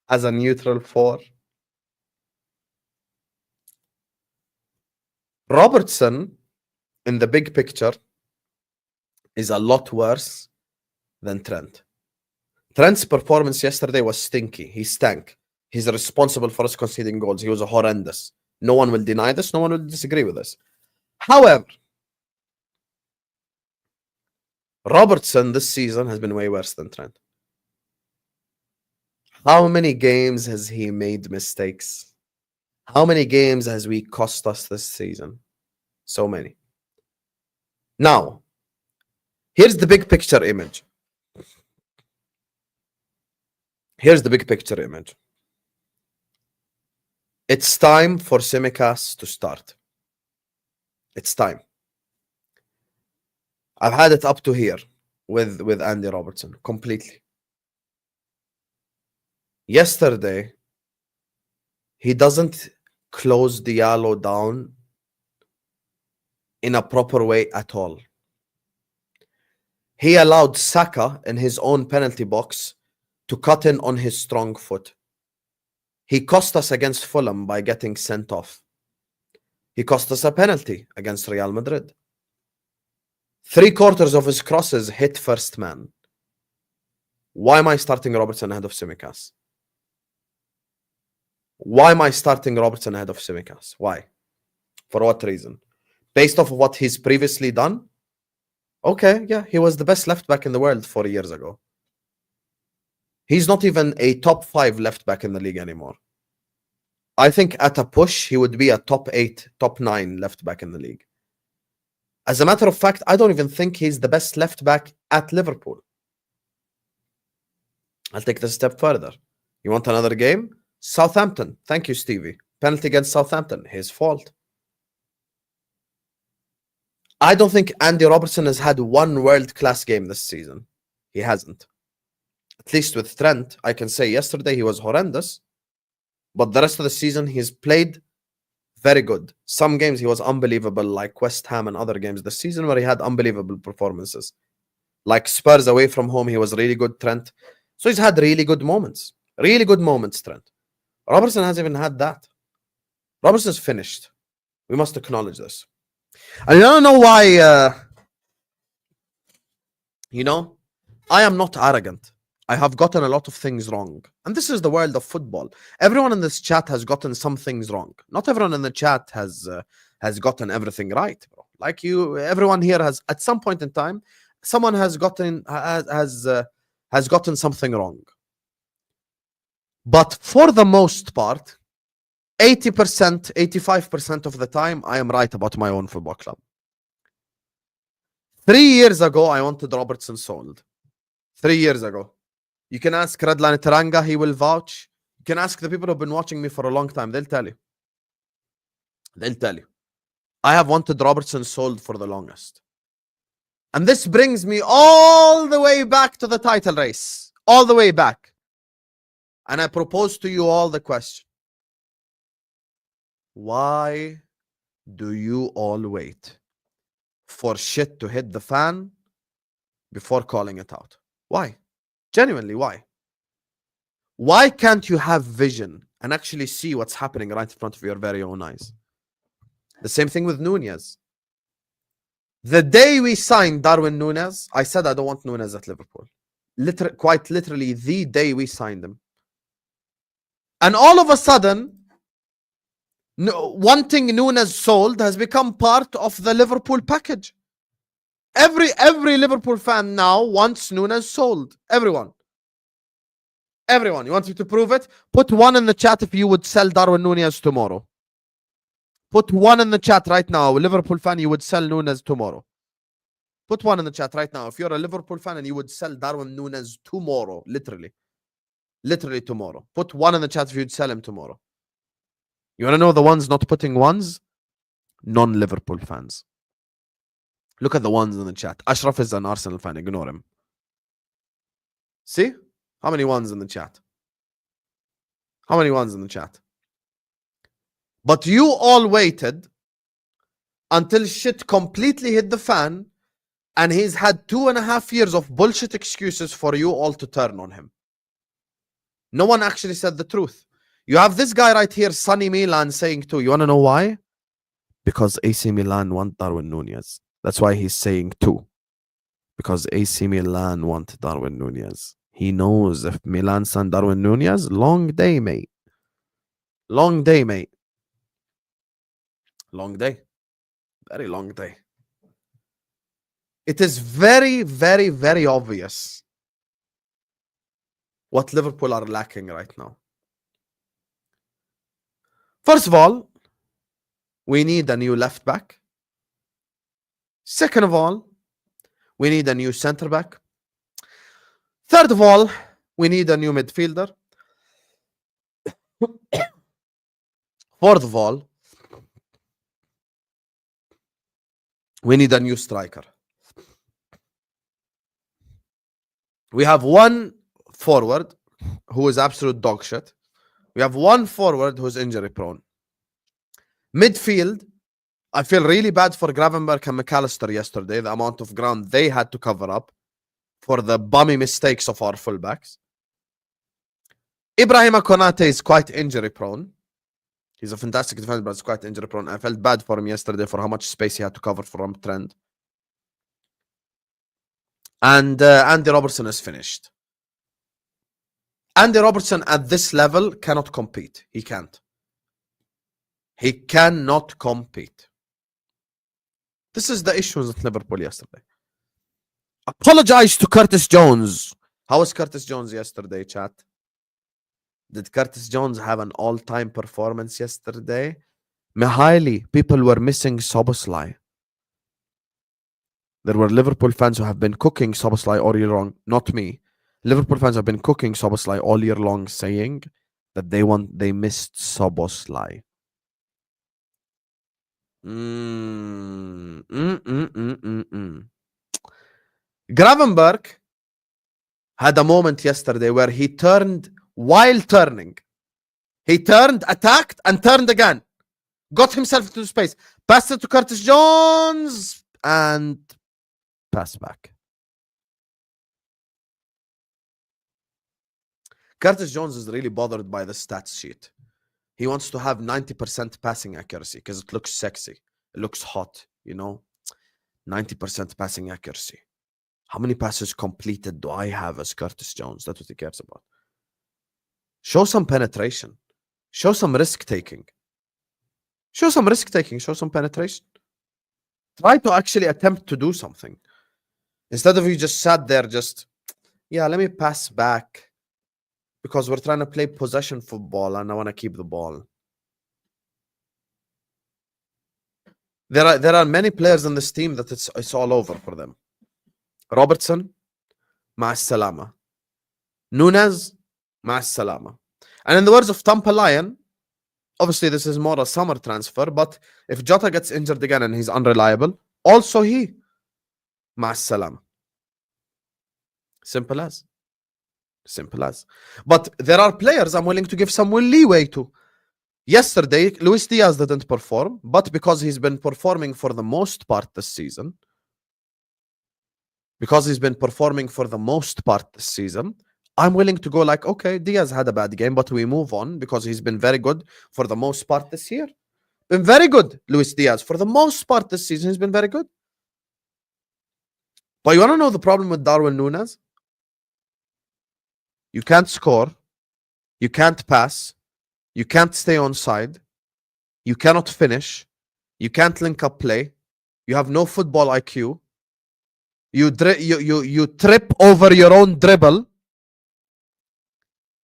As a neutral 4. Robertson, in the big picture, is a lot worse than Trent. Trent's performance yesterday was stinky. He stank. He's responsible for us conceding goals. He was horrendous. No one will deny this. No one will disagree with this. However, Robertson this season has been way worse than Trent. How many games has he made mistakes? How many games has we cost us this season? So many. Now, here's the big picture image. Here's the big picture image. It's time for Tsimikas to start. It's time. I've had it up to here with Andy Robertson completely. Yesterday, he doesn't close Diallo down in a proper way at all. He allowed Saka in his own penalty box to cut in on his strong foot. He cost us against Fulham by getting sent off. He cost us a penalty against Real Madrid. 3/4 of his crosses hit first man. Why am I starting Robertson ahead of Tsimikas? Why am I starting Robertson ahead of Tsimikas? Why? For what reason? Based off of what he's previously done? Okay, yeah, he was the best left back in the world 4 years ago. He's not even a top 5 left back in the league anymore. I think at a push, he would be a top 8, top 9 left back in the league. As a matter of fact, I don't even think he's the best left back at Liverpool. I'll take this a step further. You want another game? Southampton. Thank you, Stevie. Penalty against Southampton. His fault. I don't think Andy Robertson has had one world-class game this season. He hasn't. At least with Trent, I can say yesterday he was horrendous. But the rest of the season, he's played very good. Some games he was unbelievable, like West Ham and other games this season where he had unbelievable performances. Like Spurs away from home, he was really good, Trent. So he's had really good moments. Really good moments, Trent. Robertson hasn't even had that. Robertson's finished. We must acknowledge this. And I don't know why, I am not arrogant. I have gotten a lot of things wrong. And this is the world of football. Everyone in this chat has gotten some things wrong. Not everyone in the chat has gotten everything right, bro. Like you, everyone here has, at some point in time, someone has gotten something wrong. But for the most part, 80%, 85% of the time, I am right about my own football club. 3 years ago, I wanted Robertson sold. 3 years ago. You can ask Redline Taranga, he will vouch. You can ask the people who've been watching me for a long time. They'll tell you. They'll tell you. I have wanted Robertson sold for the longest. And this brings me all the way back to the title race. All the way back. And I propose to you all the question. Why do you all wait for shit to hit the fan before calling it out? Why? Genuinely, why? Why can't you have vision and actually see what's happening right in front of your very own eyes? The same thing with Nunez. The day we signed Darwin Nunez, I said I don't want Nunez at Liverpool. Quite literally the day we signed him. And all of a sudden, wanting Nunez sold has become part of the Liverpool package. Every Liverpool fan now wants Nunez sold. Everyone. You want me to prove it? Put one in the chat if you would sell Darwin Nunez tomorrow. Put one in the chat right now. A Liverpool fan, you would sell Nunez tomorrow. Put one in the chat right now. If you're a Liverpool fan and you would sell Darwin Nunez tomorrow, literally tomorrow. Put one in the chat if you'd sell him tomorrow. You want to know the ones not putting ones? Non-Liverpool fans. Look at the ones in the chat. Ashraf is an Arsenal fan. Ignore him. See? How many ones in the chat? How many ones in the chat? But you all waited until shit completely hit the fan, and he's had 2.5 years of bullshit excuses for you all to turn on him. No one actually said the truth. You have this guy right here, Sonny Milan, saying too. You want to know why? Because AC Milan want Darwin Nunez. That's why he's saying too. Because AC Milan want Darwin Nunez. He knows if Milan send Darwin Nunez, long day, mate. Long day, mate. Long day. Very long day. It is very, very, very obvious what Liverpool are lacking right now. First of all, we need a new left back. Second of all, we need a new centre back. Third of all, we need a new midfielder. Fourth of all, we need a new striker. We have one forward who is absolute dog shit. We have one forward who's injury prone. Midfield, I feel really bad for Gravenberch and McAllister yesterday, the amount of ground they had to cover up for the bummy mistakes of our fullbacks. Ibrahima Konate is quite injury prone. He's a fantastic defender, but he's quite injury prone. I felt bad for him yesterday for how much space he had to cover from Trent. And Andy Robertson is finished. Andy Robertson at this level cannot compete. He can't. He cannot compete. This is the issues at Liverpool yesterday. Apologize to Curtis Jones. How was Curtis Jones yesterday, chat? Did Curtis Jones have an all-time performance yesterday? Mihaili, people were missing Szoboszlai. There were Liverpool fans who have been cooking Szoboszlai all year long. Not me. Liverpool fans have been cooking Szoboszlai all year long, saying that they missed Szoboszlai. Gravenberch had a moment yesterday where he turned while turning. He turned, attacked, and turned again. Got himself into space. Passed it to Curtis Jones and passed back. Curtis Jones is really bothered by the stats sheet. He wants to have 90% passing accuracy because it looks sexy. It looks hot, you know? 90% passing accuracy. How many passes completed do I have as Curtis Jones? That's what he cares about. Show some penetration. Show some risk-taking. Show some risk-taking. Show some penetration. Try to actually attempt to do something. Instead of you just sat there yeah, let me pass back. Because we're trying to play possession football and I want to keep the ball. There are many players in this team that it's all over for them. Robertson, ma'as salama. Nunez, ma'as salama. And in the words of Tampa Lion, Obviously, this is more a summer transfer, but if Jota gets injured again and he's unreliable, also he. مع السلامة. Simple as. Simple as. But there are players I'm willing to give some leeway to. Yesterday, Luis Diaz didn't perform, but because he's been performing for the most part this season, I'm willing to go like, okay, Diaz had a bad game, but we move on because he's been very good for the most part this year. Been very good, Luis Diaz. For the most part this season, he's been very good. But you want to know the problem with Darwin Núñez? You can't score. You can't pass. You can't stay on side. You cannot finish. You can't link up play. You have no football IQ. You trip over your own dribble.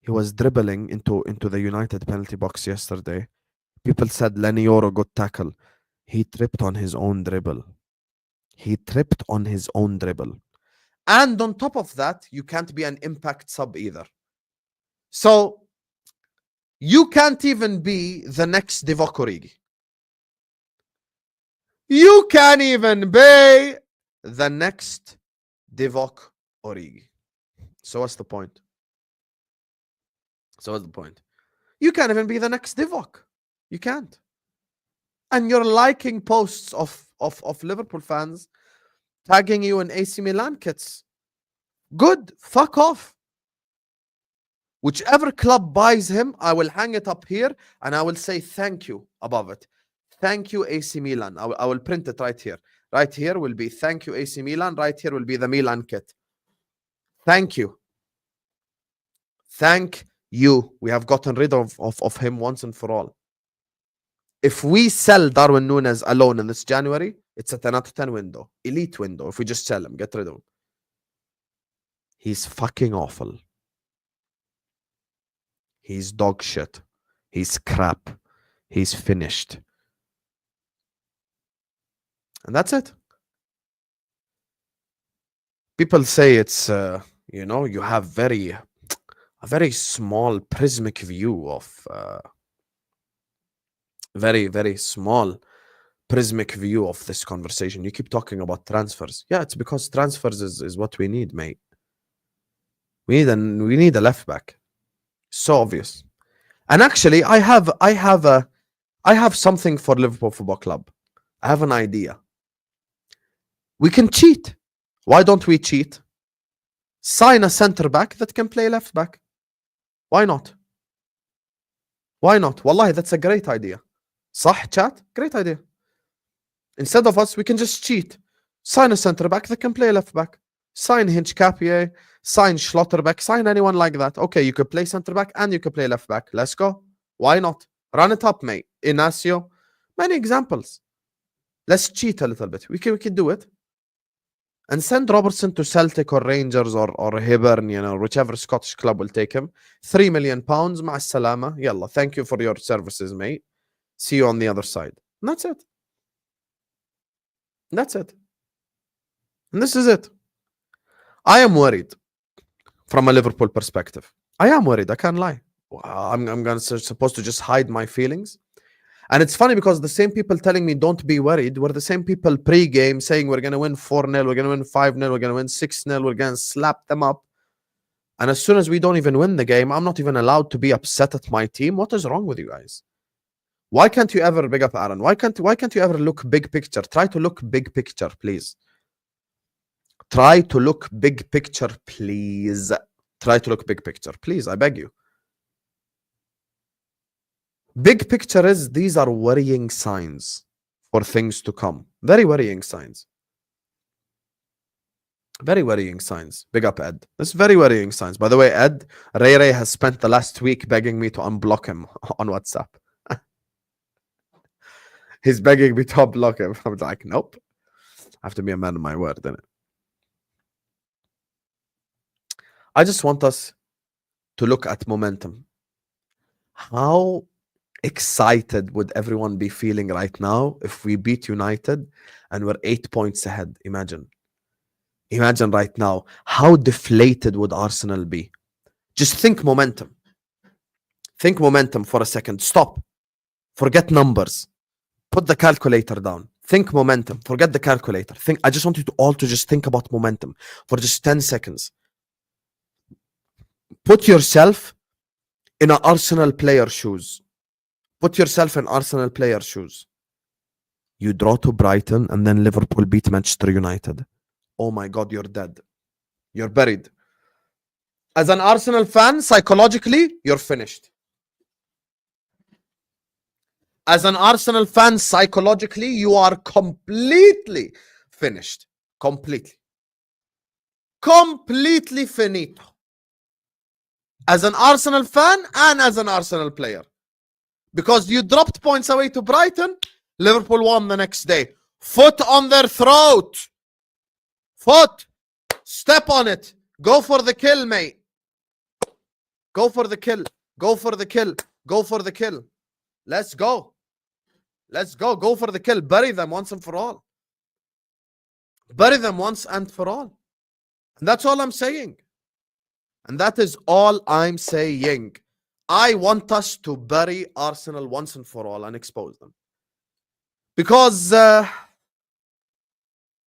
He was dribbling into the United penalty box yesterday. People said Lenny Yoro got tackle. He tripped on his own dribble. And on top of that, you can't be an impact sub either. So you can't even be the next Divock Origi. You can't even be the next Divock Origi. So what's the point? You can't even be the next Divock. You can't. And you're liking posts of Liverpool fans tagging you in AC Milan kits. Good. Fuck off. Whichever club buys him, I will hang it up here and I will say thank you above it. Thank you, AC Milan. I will print it right here. Right here will be thank you, AC Milan. Right here will be the Milan kit. Thank you. Thank you. We have gotten rid of him once and for all. If we sell Darwin Núñez alone in this January, it's a 10 out of 10 window. Elite window. If we just sell him, get rid of him. He's fucking awful. He's dog shit. He's crap. He's finished. And that's it. People say it's, you have a very small prismatic view of, very, very small prismatic view of this conversation. You keep talking about transfers. Yeah, it's because transfers is what we need, mate. We need a left back. So obvious. And actually, I have something for Liverpool Football Club. I have an idea. We can cheat. Why don't we cheat? Sign a centre back that can play left back. Why not? Wallahi, that's a great idea. صح, chat? Great idea. Instead of us, we can just cheat. Sign a centre back that can play left back. Sign Hinch Capier. Sign Schlotterbeck. Sign anyone like that. Okay, you could play centre back and you could play left back. Let's go. Why not? Run it up, mate. Inacio. Many examples. Let's cheat a little bit. We can do it. And send Robertson to Celtic or Rangers or Hibernian or whichever Scottish club will take him. £3 million. مع السلامة. Yalla. Thank you for your services, mate. See you on the other side. And that's it. And this is it. I am worried from a Liverpool perspective. I am worried. I can't lie. I'm supposed to just hide my feelings. And it's funny because the same people telling me don't be worried were the same people pre-game saying we're going to win 4-0, we're going to win 5-0, we're going to win 6-0, we're going to slap them up. And as soon as we don't even win the game, I'm not even allowed to be upset at my team. What is wrong with you guys? Why can't you ever, big up Aaron, why can't you ever look big picture? Try to look big picture, please. Try to look big picture, please. Try to look big picture, please. I beg you. Big picture is these are worrying signs for things to come. Very worrying signs. Very worrying signs. Big up, Ed. That's very worrying signs. By the way, Ed, Ray has spent the last week begging me to unblock him on WhatsApp. He's begging me to unblock him. I'm like, nope. I have to be a man of my word, innit? I just want us to look at momentum. How excited would everyone be feeling right now if we beat United and we're 8 points ahead? Imagine right now, how deflated would Arsenal be? Just think momentum. Think momentum for a second. Stop. Forget numbers. Put the calculator down. Think momentum. Forget the calculator. I just want you to all to just think about momentum for just 10 seconds. Put yourself in an Arsenal player shoes. Put yourself in Arsenal player shoes. You draw to Brighton and then Liverpool beat Manchester United. Oh my God, you're dead. You're buried. As an Arsenal fan, psychologically, you're finished. As an Arsenal fan, psychologically, you are completely finished. Completely. Completely finito. As an Arsenal fan and as an Arsenal player. Because you dropped points away to Brighton, Liverpool won the next day. Foot on their throat. Foot. Step on it. Go for the kill, mate. Go for the kill. Go for the kill. Go for the kill. Let's go. Let's go. Go for the kill. Bury them once and for all. Bury them once and for all. And that's all I'm saying. And that is all I'm saying. I want us to bury Arsenal once and for all and expose them. Because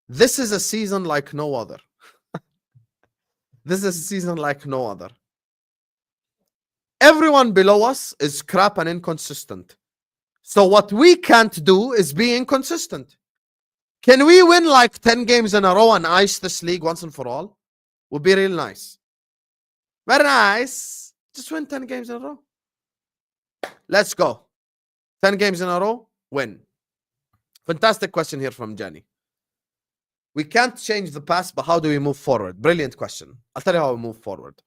this is a season like no other. This is a season like no other. Everyone below us is crap and inconsistent. So what we can't do is be inconsistent. Can we win like 10 games in a row and ice this league once and for all? Would be real nice. Very nice. Just win 10 games in a row. Let's go. 10 games in a row, win. Fantastic question here from Jenny. We can't change the past, but how do we move forward? Brilliant question. I'll tell you how we move forward.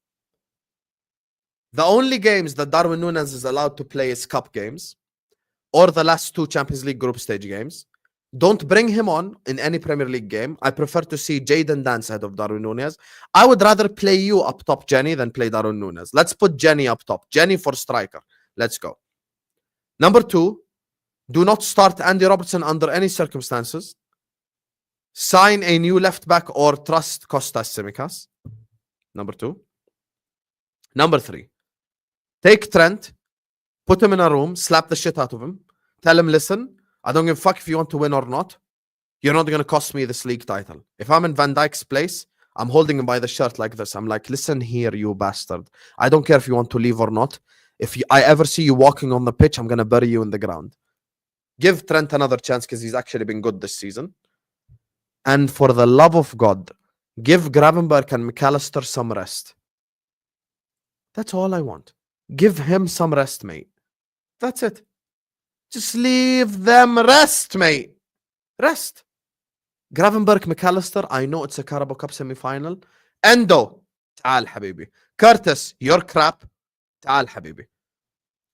The only games that Darwin Núñez is allowed to play is cup games or the last 2 Champions League group stage games. Don't bring him on in any Premier League game. I prefer to see Jadon Dance ahead of Darwin Núñez. I would rather play you up top, Jenny, than play Darwin Núñez. Let's put Jenny up top. Jenny for striker. Let's go. Number 2, do not start Andy Robertson under any circumstances. Sign a new left back or trust Kostas Tsimikas. Number 2. Number 3, take Trent, put him in a room, slap the shit out of him, tell him, listen, I don't give a fuck if you want to win or not. You're not going to cost me this league title. If I'm in Van Dijk's place, I'm holding him by the shirt like this. I'm like, listen here, you bastard. I don't care if you want to leave or not. If I ever see you walking on the pitch, I'm going to bury you in the ground. Give Trent another chance because he's actually been good this season. And for the love of God, give Gravenberch and McAllister some rest. That's all I want. Give him some rest, mate. That's it. Just leave them rest, mate. Rest. Gravenberch, McAllister, I know it's a Carabao Cup semi-final. Endo, تعال حبيبي. Curtis, you're crap. تعال حبيبي.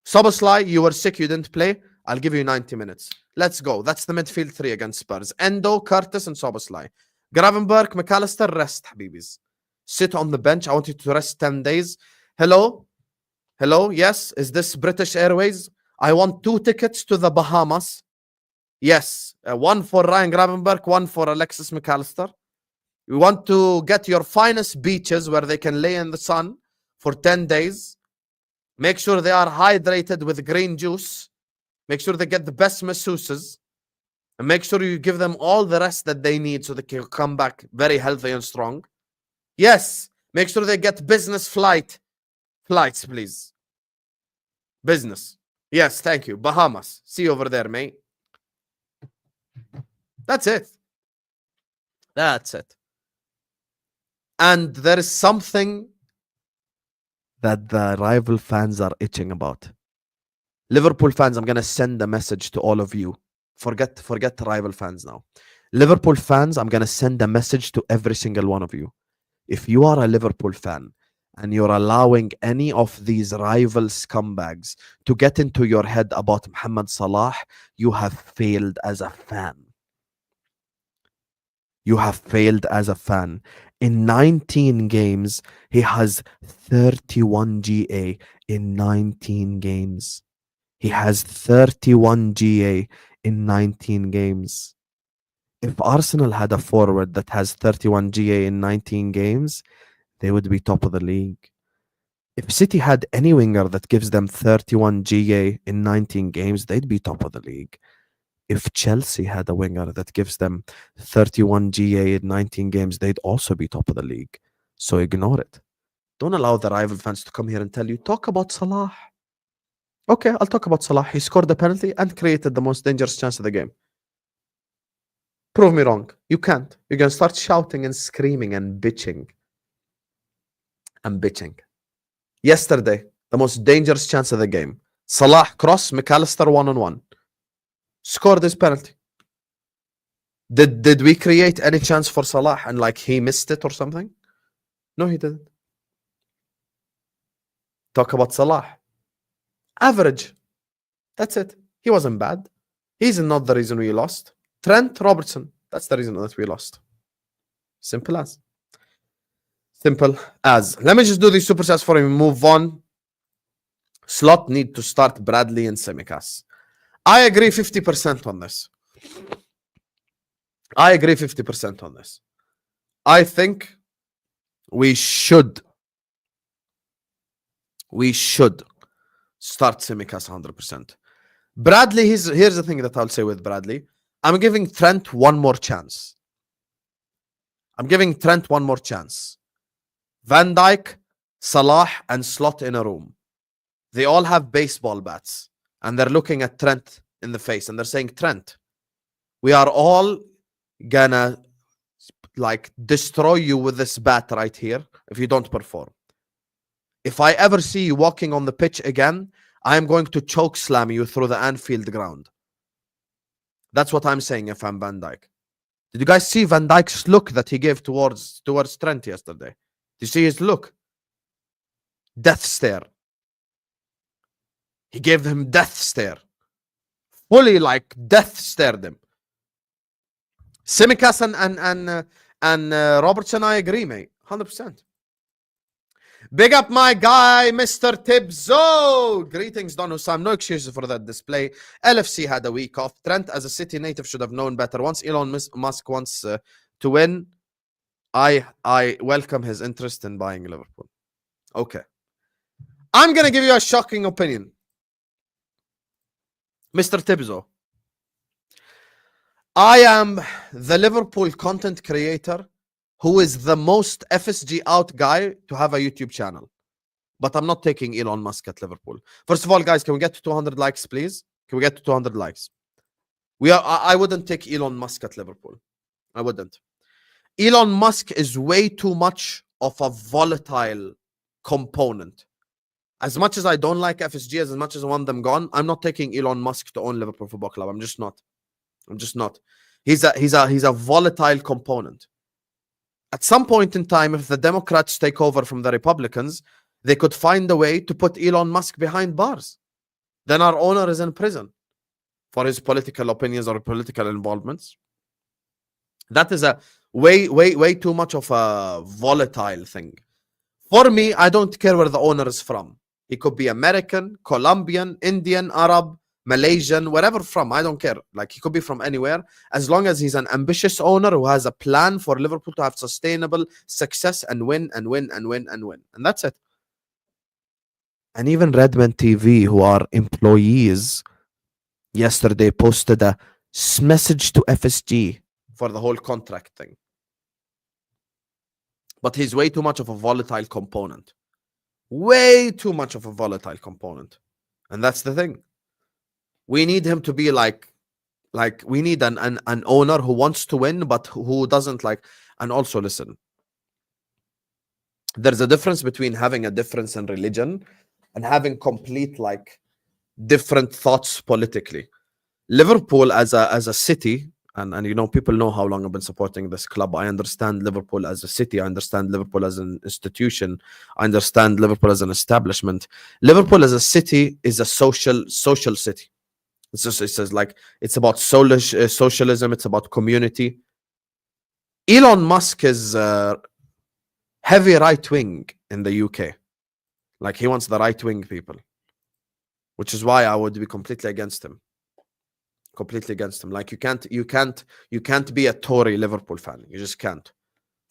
Szoboszlai, you were sick, you didn't play. I'll give you 90 minutes. Let's go. That's the midfield 3 against Spurs. Endo, Curtis, and Szoboszlai. Gravenberch, McAllister, rest, habibis. Sit on the bench. I want you to rest 10 days. Hello? Hello? Yes? Is this British Airways? I want 2 tickets to the Bahamas. Yes. 1 for Ryan Gravenberch, 1 for Alexis McAllister. We want to get your finest beaches where they can lay in the sun for 10 days. Make sure they are hydrated with green juice. Make sure they get the best masseuses. And make sure you give them all the rest that they need so they can come back very healthy and strong. Yes. Make sure they get business flights, please. Business. Yes, thank you. Bahamas. See you over there, mate. That's it. That's it. And there is something that the rival fans are itching about. Liverpool fans, I'm going to send a message to all of you. Forget rival fans now. Liverpool fans, I'm going to send a message to every single one of you. If you are a Liverpool fan and you're allowing any of these rival scumbags to get into your head about Mohamed Salah, you have failed as a fan. You have failed as a fan. In 19 games, he has 31 GA in 19 games. He has 31 GA in 19 games. If Arsenal had a forward that has 31 GA in 19 games, they would be top of the league. If City had any winger that gives them 31 GA in 19 games, they'd be top of the league. If Chelsea had a winger that gives them 31 GA in 19 games, they'd also be top of the league. So ignore it. Don't allow the rival fans to come here and tell you, talk about Salah. Okay, I'll talk about Salah. He scored the penalty and created the most dangerous chance of the game. Prove me wrong. You can't. You're going to start shouting and screaming and bitching. And bitching. Yesterday, the most dangerous chance of the game. Salah cross, McAllister 1-on-1. Scored this penalty. Did we create any chance for Salah and like he missed it or something? No, he didn't. Talk about Salah. Average. That's it. He wasn't bad. He's not the reason we lost. Trent Robertson. That's the reason that we lost. Simple as. Simple as. Let me just do these super chats before we move on. Slot need to start Bradley and Tsimikas. I agree 50% on this. I agree 50% on this. I think we should start Tsimikas 100%. Bradley, here's the thing that I'll say with Bradley. I'm giving Trent one more chance. Van Dijk, Salah, and Slot in a room. They all have baseball bats. And they're looking at Trent in the face. And they're saying, Trent, we are all gonna like destroy you with this bat right here if you don't perform. If I ever see you walking on the pitch again, I am going to choke slam you through the Anfield ground. That's what I'm saying if I'm Van Dijk. Did you guys see Van Dijk's look that he gave towards Trent yesterday? Did you see his look? Death stare. He gave him death stare. Fully like death stared him. Tsimikas and Robertson, I agree, mate. 100%. Big up my guy, Mr. Tibzo. Greetings, Don Hussam. No excuses for that display. LFC had a week off. Trent, as a City native, should have known better. Once Elon Musk wants to win, I welcome his interest in buying Liverpool. Okay. I'm going to give you a shocking opinion. Mr. Tibzo. I am the Liverpool content creator who is the most FSG out guy to have a YouTube channel. But I'm not taking Elon Musk at Liverpool. First of all, guys, can we get to 200 likes, please? Can we get to 200 likes? I wouldn't take Elon Musk at Liverpool. I wouldn't. Elon Musk is way too much of a volatile component. As much as I don't like FSG, as much as I want them gone, I'm not taking Elon Musk to own Liverpool Football Club. I'm just not. He's a volatile component. At some point in time, if the Democrats take over from the Republicans, they could find a way to put Elon Musk behind bars. Then our owner is in prison for his political opinions or political involvements. That is a way too much of a volatile thing. For me, I don't care where the owner is from. He could be American, Colombian, Indian, Arab, Malaysian, wherever from. I don't care. Like, he could be from anywhere. As long as he's an ambitious owner who has a plan for Liverpool to have sustainable success and win and win and win and win. And that's it. And even Redman TV, who are employees, yesterday posted a message to FSG for the whole contract thing. But he's way too much of a volatile component. Way too much of a volatile component. And that's the thing. We need him to be like we need an owner who wants to win, but who doesn't like. And also, listen, there's a difference between having a difference in religion and having complete like different thoughts politically. Liverpool as a city, and you know, people know how long I've been supporting this club. I understand Liverpool as a city. I understand Liverpool as an institution. I understand Liverpool as an establishment. Liverpool as a city is a social city. It's about socialism. It's about community. Elon Musk is heavy right wing in the UK. Like, he wants the right wing people, which is why I would be completely against him. Like, you can't be a Tory Liverpool fan. You just can't.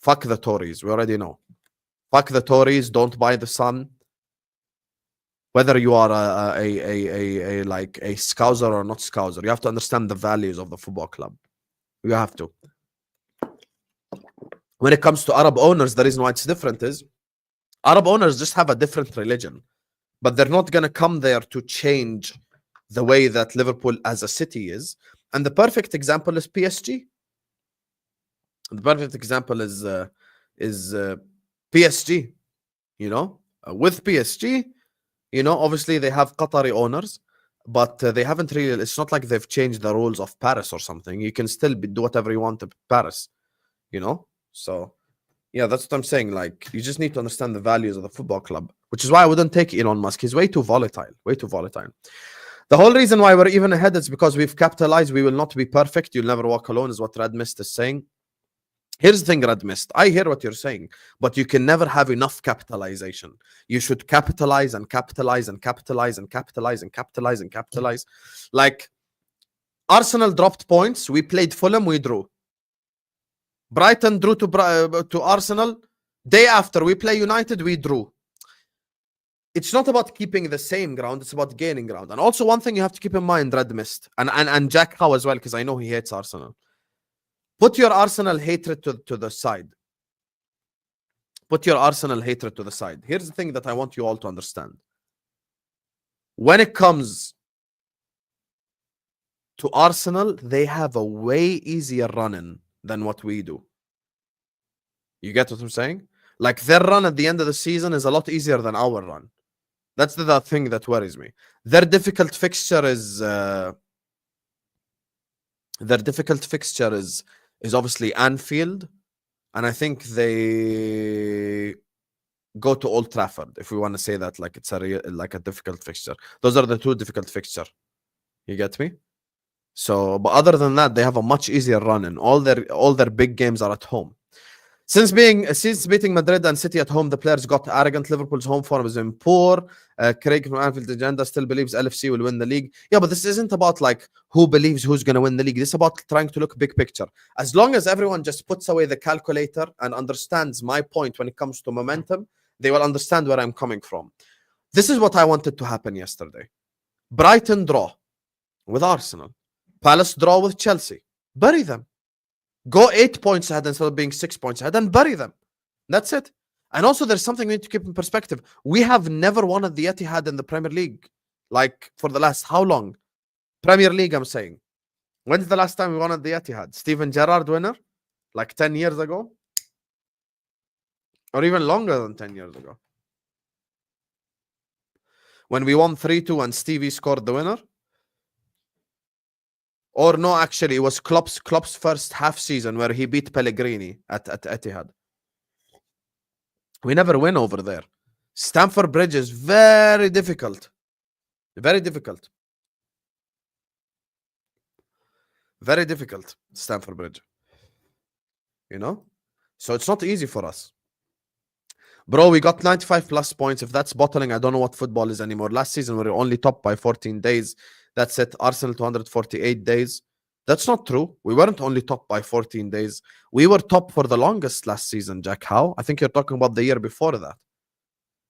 Fuck the Tories. We already know. Fuck the Tories. Don't buy the Sun. Whether you are like a Scouser or not Scouser, you have to understand the values of the football club. You have to. When it comes to Arab owners, the reason why it's different is Arab owners just have a different religion, but they're not going to come there to change the way that Liverpool as a city is. And the perfect example is PSG. The perfect example is PSG. You know, with PSG, you know, obviously they have Qatari owners, but they haven't really. It's not like they've changed the rules of Paris or something. You can still do whatever you want in Paris, you know. So, yeah, that's what I'm saying. Like, you just need to understand the values of the football club, which is why I wouldn't take Elon Musk. He's way too volatile. Way too volatile. The whole reason why we're even ahead is because we've capitalized. We will not be perfect. You'll never walk alone, is what Red Mist is saying. Here's the thing, Red Mist. I hear what you're saying, but you can never have enough capitalization. You should capitalize and capitalize and capitalize and capitalize and capitalize and capitalize. Like, Arsenal dropped points. We played Fulham. We drew. Brighton drew to Arsenal. Day after, we play United. We drew. It's not about keeping the same ground. It's about gaining ground. And also, one thing you have to keep in mind, Red Mist, and Jack Howe as well, because I know he hates Arsenal. Put your Arsenal hatred to the side. Put your Arsenal hatred to the side. Here's the thing that I want you all to understand. When it comes to Arsenal, they have a way easier run-in than what we do. You get what I'm saying? Like, their run at the end of the season is a lot easier than our run. That's the thing that worries me. Their difficult fixture is obviously Anfield, and I think they go to Old Trafford, if we want to say that like it's a difficult fixture. Those are the two difficult fixture. You get me? So, but other than that, they have a much easier run, and all their big games are at home. Since beating Madrid and City at home, the players got arrogant. Liverpool's home form is in poor. Craig from Anfield Agenda still believes LFC will win the league. Yeah, but this isn't about like who believes who's going to win the league. This is about trying to look big picture. As long as everyone just puts away the calculator and understands my point when it comes to momentum, they will understand where I'm coming from. This is what I wanted to happen yesterday. Brighton draw with Arsenal. Palace draw with Chelsea. Bury them. Go 8 points ahead instead of being 6 points ahead and bury them. That's it. And also, there's something we need to keep in perspective. We have never won at the Etihad in the Premier League. Like, for the last how long? Premier League, I'm saying. When's the last time we won at the Etihad? Steven Gerrard winner? Like 10 years ago? Or even longer than 10 years ago. When we won 3-2 and Stevie scored the winner? Or no, actually, it was Klopp's first half season where he beat Pellegrini at Etihad. We never win over there. Stamford Bridge is very difficult. Very difficult. Very difficult, Stamford Bridge. You know? So it's not easy for us. Bro, we got 95 plus points. If that's bottling, I don't know what football is anymore. Last season, we were only top by 14 days. That's it. Arsenal 248 days. That's not true. We weren't only top by 14 days. We were top for the longest last season, Jack. How? I think you're talking about the year before that.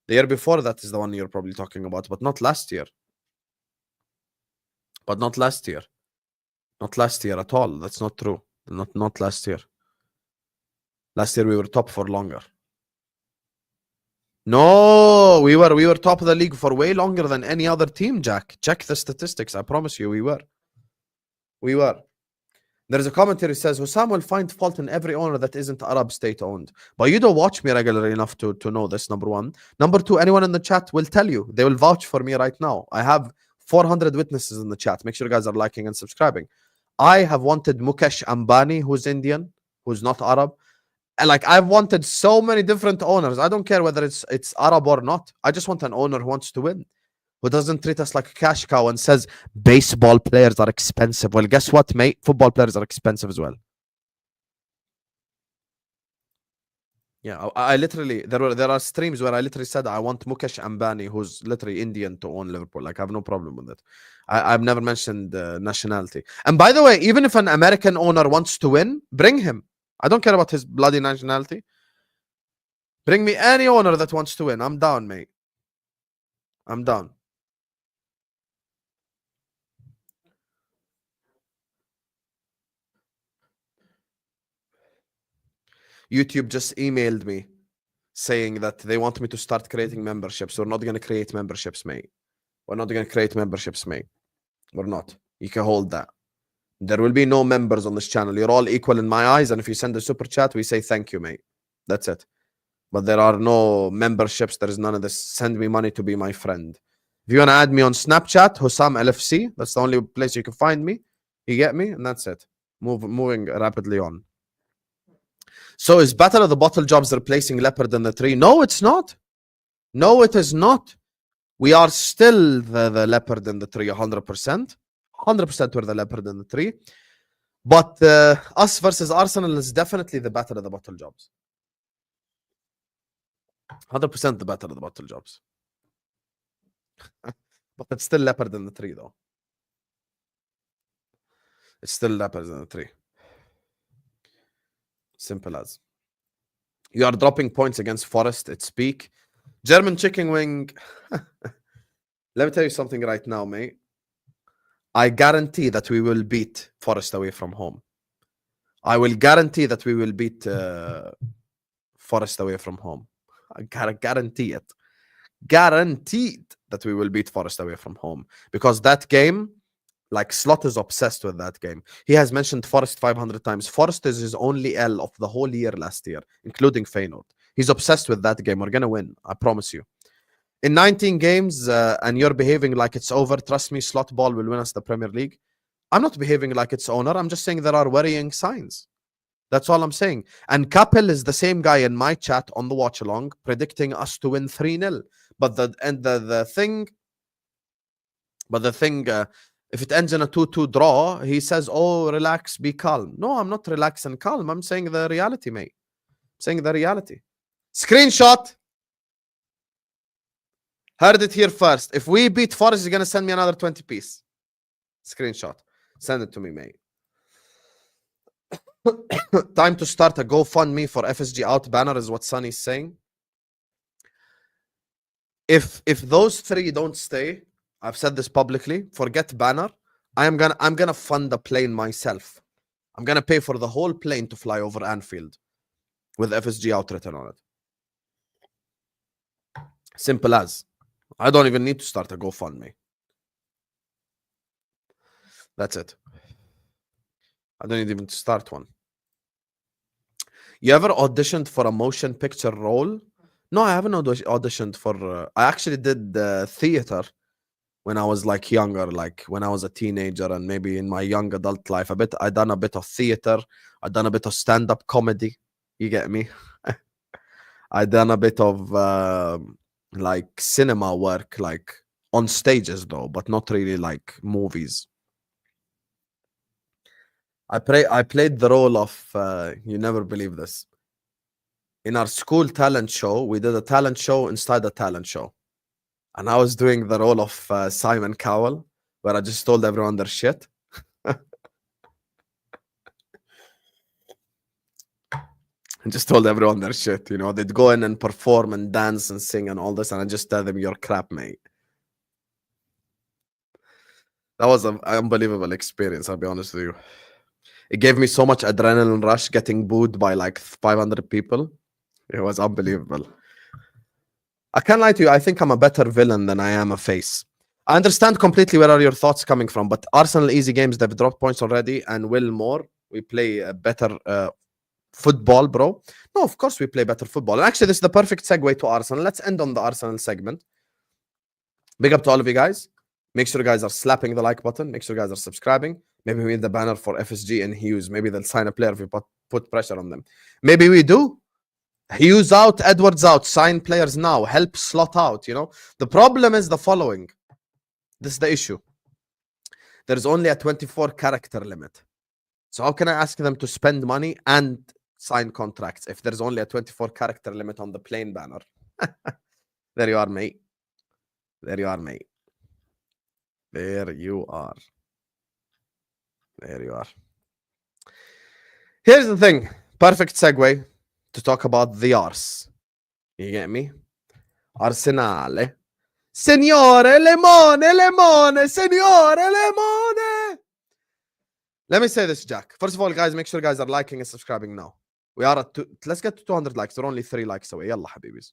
The year before that is the one you're probably talking about, but not last year. But not last year. Not last year at all. That's not true. Not last year. Last year we were top for longer. No, we were top of the league for way longer than any other team, Jack. Check the statistics. I promise you, we were. We were. There's a commentary that says, Hussam will find fault in every owner that isn't Arab state-owned. But you don't watch me regularly enough to know this, number one. Number two, anyone in the chat will tell you. They will vouch for me right now. I have 400 witnesses in the chat. Make sure you guys are liking and subscribing. I have wanted Mukesh Ambani, who's Indian, who's not Arab. And like, I've wanted so many different owners. I don't care whether it's Arab or not. I just want an owner who wants to win, who doesn't treat us like a cash cow and says baseball players are expensive. Well, guess what, mate? Football players are expensive as well. Yeah, I literally, there are streams where I literally said I want Mukesh Ambani, who's literally Indian, to own Liverpool. Like, I have no problem with it. I've never mentioned nationality. And by the way, even if an American owner wants to win, bring him. I don't care about his bloody nationality. Bring me any owner that wants to win. I'm down, mate. I'm down. YouTube just emailed me saying that they want me to start creating memberships. We're not going to create memberships, mate. We're not going to create memberships, mate. We're not. You can hold that. There will be no members on this channel. You're all equal in my eyes. And if you send a super chat, we say thank you, mate. That's it. But there are no memberships. There is none of this. Send me money to be my friend. If you want to add me on Snapchat, Hussam LFC, that's the only place you can find me. You get me? And that's it. Moving rapidly on. So is Battle of the Bottle Jobs replacing Leopard in the Tree? No, it's not. No, it is not. We are still the Leopard in the Tree, 100%. 100% we're the Leopard in the Tree. But us versus Arsenal is definitely the Battle of the Bottle Jobs. 100% the Battle of the Bottle Jobs. But it's still Leopard in the Tree, though. It's still Leopard in the Tree. Simple as. You are dropping points against Forest. It's peak. German chicken wing. Let me tell you something right now, mate. I guarantee that we will beat Forest away from home. I will guarantee that we will beat Forest away from home. I gotta guarantee it. Guaranteed that we will beat Forest away from home. Because that game, like Slot is obsessed with that game. He has mentioned Forest 500 times. Forest is his only L of the whole year last year, including Feyenoord. He's obsessed with that game. We're going to win. I promise you. In 19 games, and you're behaving like it's over, trust me, Slot Ball will win us the Premier League. I'm not behaving like it's owner. I'm just saying there are worrying signs. That's all I'm saying. And Kapil is the same guy in my chat on the watch along, predicting us to win 3-0. But the thing, if it ends in a 2-2 draw, he says, oh, relax, be calm. No, I'm not relaxed and calm. I'm saying the reality, mate. I'm saying the reality. Screenshot. Heard it here first. If we beat Forest, he's going to send me another 20 piece. Screenshot. Send it to me, mate. Time to start a GoFundMe for FSG out banner is what Sonny's saying. If those three don't stay, I've said this publicly, forget banner. I'm gonna fund the plane myself. I'm gonna pay for the whole plane to fly over Anfield with FSG out written on it. Simple as. I don't even need to start a GoFundMe. That's it. I don't need even to start one. You ever auditioned for a motion picture role? No, I haven't auditioned for... I actually did theater when I was like younger, like when I was a teenager and maybe in my young adult life. I done a bit of theater. I done a bit of stand-up comedy. You get me? I done a bit of like cinema work, like on stages though, but not really like movies. I played the role of, you never believe this. In our school talent show, we did a talent show inside a talent show. And I was doing the role of Simon Cowell, where I just told everyone their shit. I just told everyone their shit, you know. They'd go in and perform and dance and sing and all this, and I just tell them, you're crap, mate. That was an unbelievable experience, I'll be honest with you. It gave me so much adrenaline rush getting booed by like 500 people. It was unbelievable. I can't lie to you. I think I'm a better villain than I am a face. I understand completely where are your thoughts coming from, but Arsenal easy games, they've dropped points already, and will more. We play a better football, bro. No, of course we play better football. And actually, this is the perfect segue to Arsenal. Let's end on the Arsenal segment. Big up to all of you guys. Make sure you guys are slapping the like button. Make sure you guys are subscribing. Maybe we need the banner for FSG and Hughes. Maybe they'll sign a player if we put pressure on them. Maybe we do. Hughes out, Edwards out. Sign players now. Help Slot out, you know. The problem is the following. This is the issue. There's only a 24 character limit. So how can I ask them to spend money and sign contracts if there's only a 24 character limit on the plain banner? There you are, mate. There you are, mate. There you are. There you are. Here's the thing. Perfect segue to talk about the Ars. You get me? Arsenale. Signore Lemone, Signore Lemone. Let me say this, Jack. First of all, guys, make sure you guys are liking and subscribing now. We are at let's get to 200 likes. We're only 3 likes away. Yalla, habibis.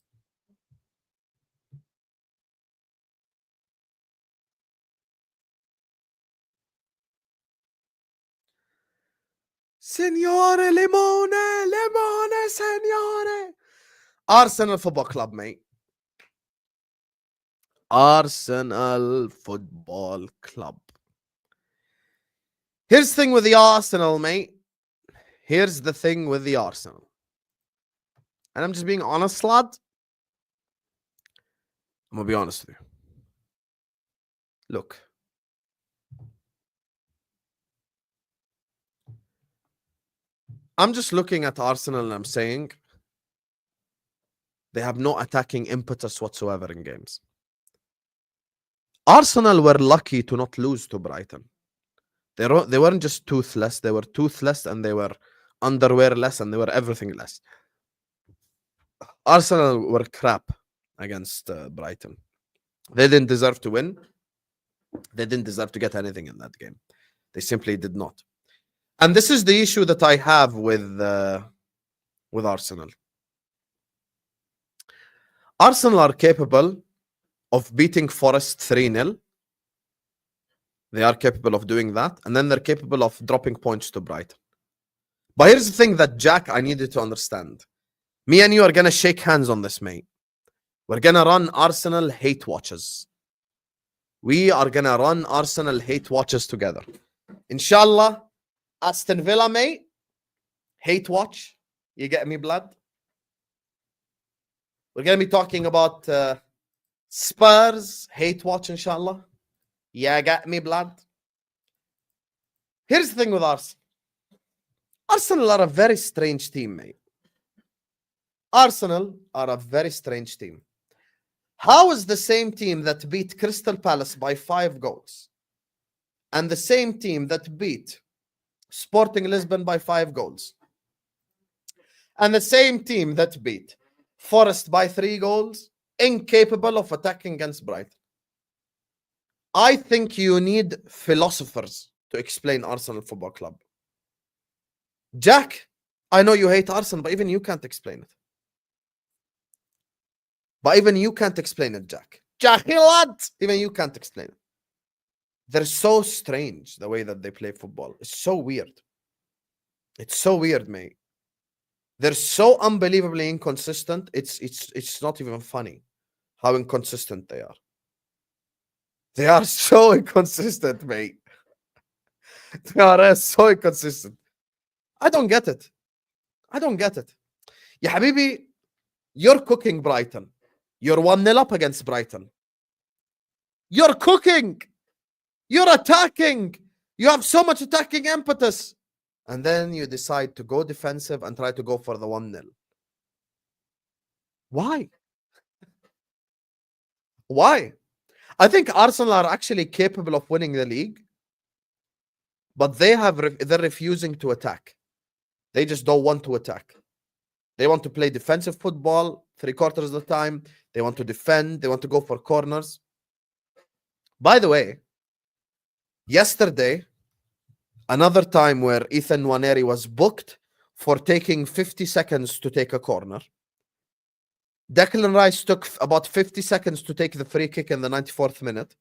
Signore Lemone, Signore. Arsenal Football Club, mate. Arsenal Football Club. Here's the thing with the Arsenal, mate. Here's the thing with the Arsenal. And I'm just being honest, lad. I'm going to be honest with you. Look. I'm just looking at Arsenal and I'm saying they have no attacking impetus whatsoever in games. Arsenal were lucky to not lose to Brighton. They weren't just toothless. They were toothless and they were underwearless and they were everything less. Arsenal were crap against Brighton. They didn't deserve to win. They didn't deserve to get anything in that game. They simply did not. And this is the issue that I have with Arsenal. Arsenal are capable of beating Forest 3-0. They are capable of doing that. And then they're capable of dropping points to Brighton. But here's the thing that, Jack, I need you to understand. Me and you are going to shake hands on this, mate. We're going to run Arsenal hate watches. We are going to run Arsenal hate watches together. Inshallah, Aston Villa, mate. Hate watch. You get me, blood? We're going to be talking about Spurs hate watch, inshallah. Yeah, got me, blood. Here's the thing with Arsenal. Arsenal are a very strange team, mate. Arsenal are a very strange team. How is the same team that beat Crystal Palace by 5 goals and the same team that beat Sporting Lisbon by 5 goals and the same team that beat Forest by 3 goals incapable of attacking against Brighton? I think you need philosophers to explain Arsenal Football Club. Jack, I know you hate Arsenal, but even you can't explain it. But even you can't explain it, Jack. Even you can't explain it. They're so strange, the way that they play football. It's so weird. It's so weird, mate. They're so unbelievably inconsistent. It's not even funny how inconsistent they are. They are so inconsistent, mate. They are so inconsistent. I don't get it. Ya Habibi, you're cooking Brighton. You're 1-0 up against Brighton. You're cooking. You're attacking. You have so much attacking impetus. And then you decide to go defensive and try to go for the 1-0. Why? Why? I think Arsenal are actually capable of winning the league, but they're refusing to attack. They just don't want to attack. They want to play defensive football 3/4 of the time. They want to defend. They want to go for corners. By the way, yesterday, another time where Ethan Nwaneri was booked for taking 50 seconds to take a corner. Declan Rice took about 50 seconds to take the free kick in the 94th minute.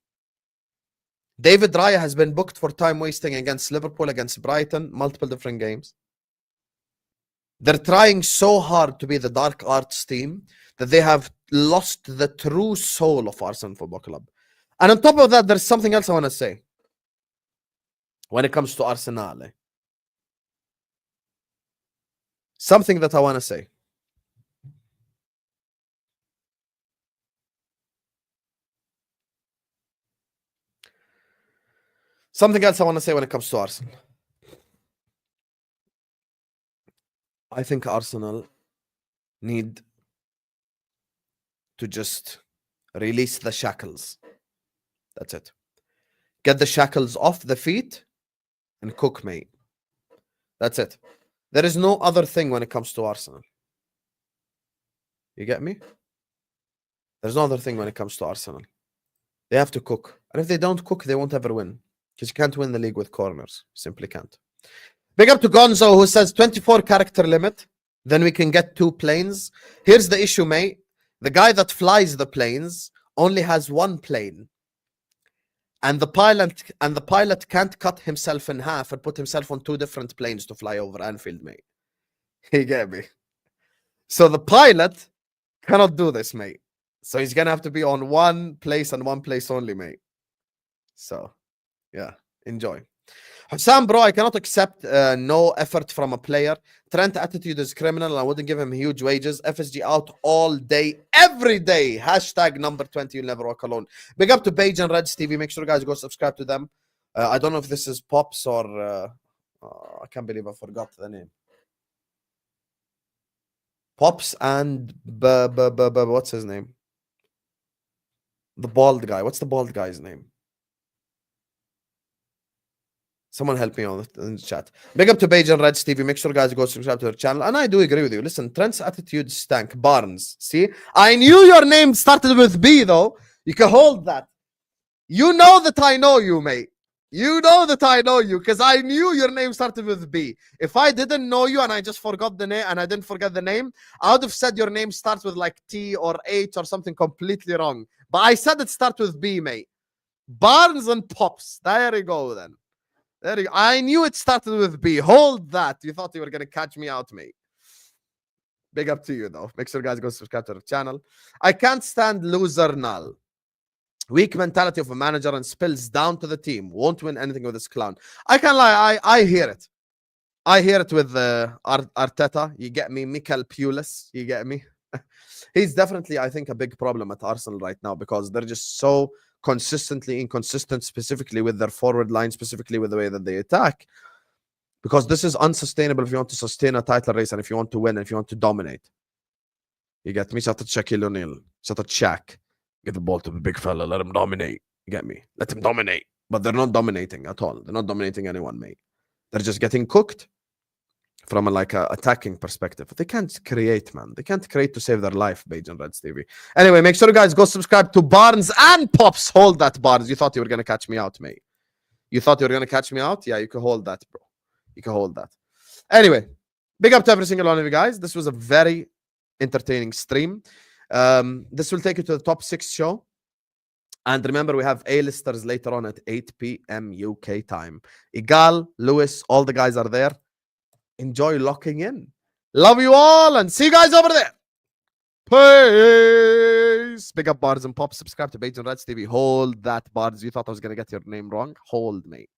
David Raya has been booked for time wasting against Liverpool, against Brighton, multiple different games. They're trying so hard to be the dark arts team that they have lost the true soul of Arsenal Football Club. And on top of that, there's something else I want to say when it comes to Arsenal. Something that I want to say. Something else I want to say when it comes to Arsenal. I think Arsenal need to just release the shackles. That's it. Get the shackles off the feet and cook, mate. That's it. There is no other thing when it comes to Arsenal. You get me? There's no other thing when it comes to Arsenal. They have to cook. And if they don't cook, they won't ever win. Because you can't win the league with corners. Simply can't. Big up to Gonzo, who says 24 character limit. Then we can get 2 planes. Here's the issue, mate. The guy that flies the planes only has 1 plane. And the pilot can't cut himself in half and put himself on 2 different planes to fly over Anfield, mate. You get me? So the pilot cannot do this, mate. So he's gonna have to be on 1 place and 1 place only, mate. So, yeah, enjoy. Hussam, bro, I cannot accept no effort from a player. Trent attitude is criminal. I wouldn't give him huge wages. FSG out all day, every day. Hashtag number 20, you'll never walk alone. Big up to Beige and Reds TV. Make sure guys go subscribe to them. I don't know if this is Pops or... I can't believe I forgot the name. Pops and... what's his name? The bald guy. What's the bald guy's name? Someone help me on in the chat. Big up to Beige and Reds TV. Make sure guys go subscribe to their channel. And I do agree with you. Listen, Trent's attitude stank. Barnes. See? I knew your name started with B, though. You can hold that. You know that I know you, mate. You know that I know you because I knew your name started with B. If I didn't know you and I just forgot the name and I didn't forget the name, I would have said your name starts with like T or H or something completely wrong. But I said it starts with B, mate. Barnes and Pops. There you go, then. There you go. I knew it started with B. Hold that. You thought you were going to catch me out, mate. Big up to you, though. Make sure guys go subscribe to the channel. I can't stand loser null. Weak mentality of a manager and spills down to the team. Won't win anything with this clown. I can't lie. I hear it. I hear it with Arteta. You get me? Mikel Pulis. You get me? He's definitely, I think, a big problem at Arsenal right now because they're just so consistently inconsistent, specifically with their forward line, specifically with the way that they attack. Because this is unsustainable if you want to sustain a title race and if you want to win and if you want to dominate. You get me? Shut up, Shaquille O'Neal. Shut up, Shaq. Get the ball to the big fella. Let him dominate. You get me? Let him dominate. But they're not dominating at all. They're not dominating anyone, mate. They're just getting cooked from a attacking perspective. They can't create, man. They can't create to save their life, Beige and Reds TV. Anyway, make sure guys go subscribe to Barnes and Pops. Hold that, Barnes. You thought you were going to catch me out, mate. You thought you were going to catch me out? Yeah, you can hold that, bro. You can hold that. Anyway, big up to every single one of you guys. This was a very entertaining stream. This will take you to the top 6 show. And remember, we have A-listers later on at 8 p.m. UK time. Igal, Lewis, all the guys are there. Enjoy locking in. Love you all and see you guys over there. Peace. Big up Bars and Pops. Subscribe to Beige and Reds TV. Hold that, Bars. You thought I was going to get your name wrong? Hold, mate.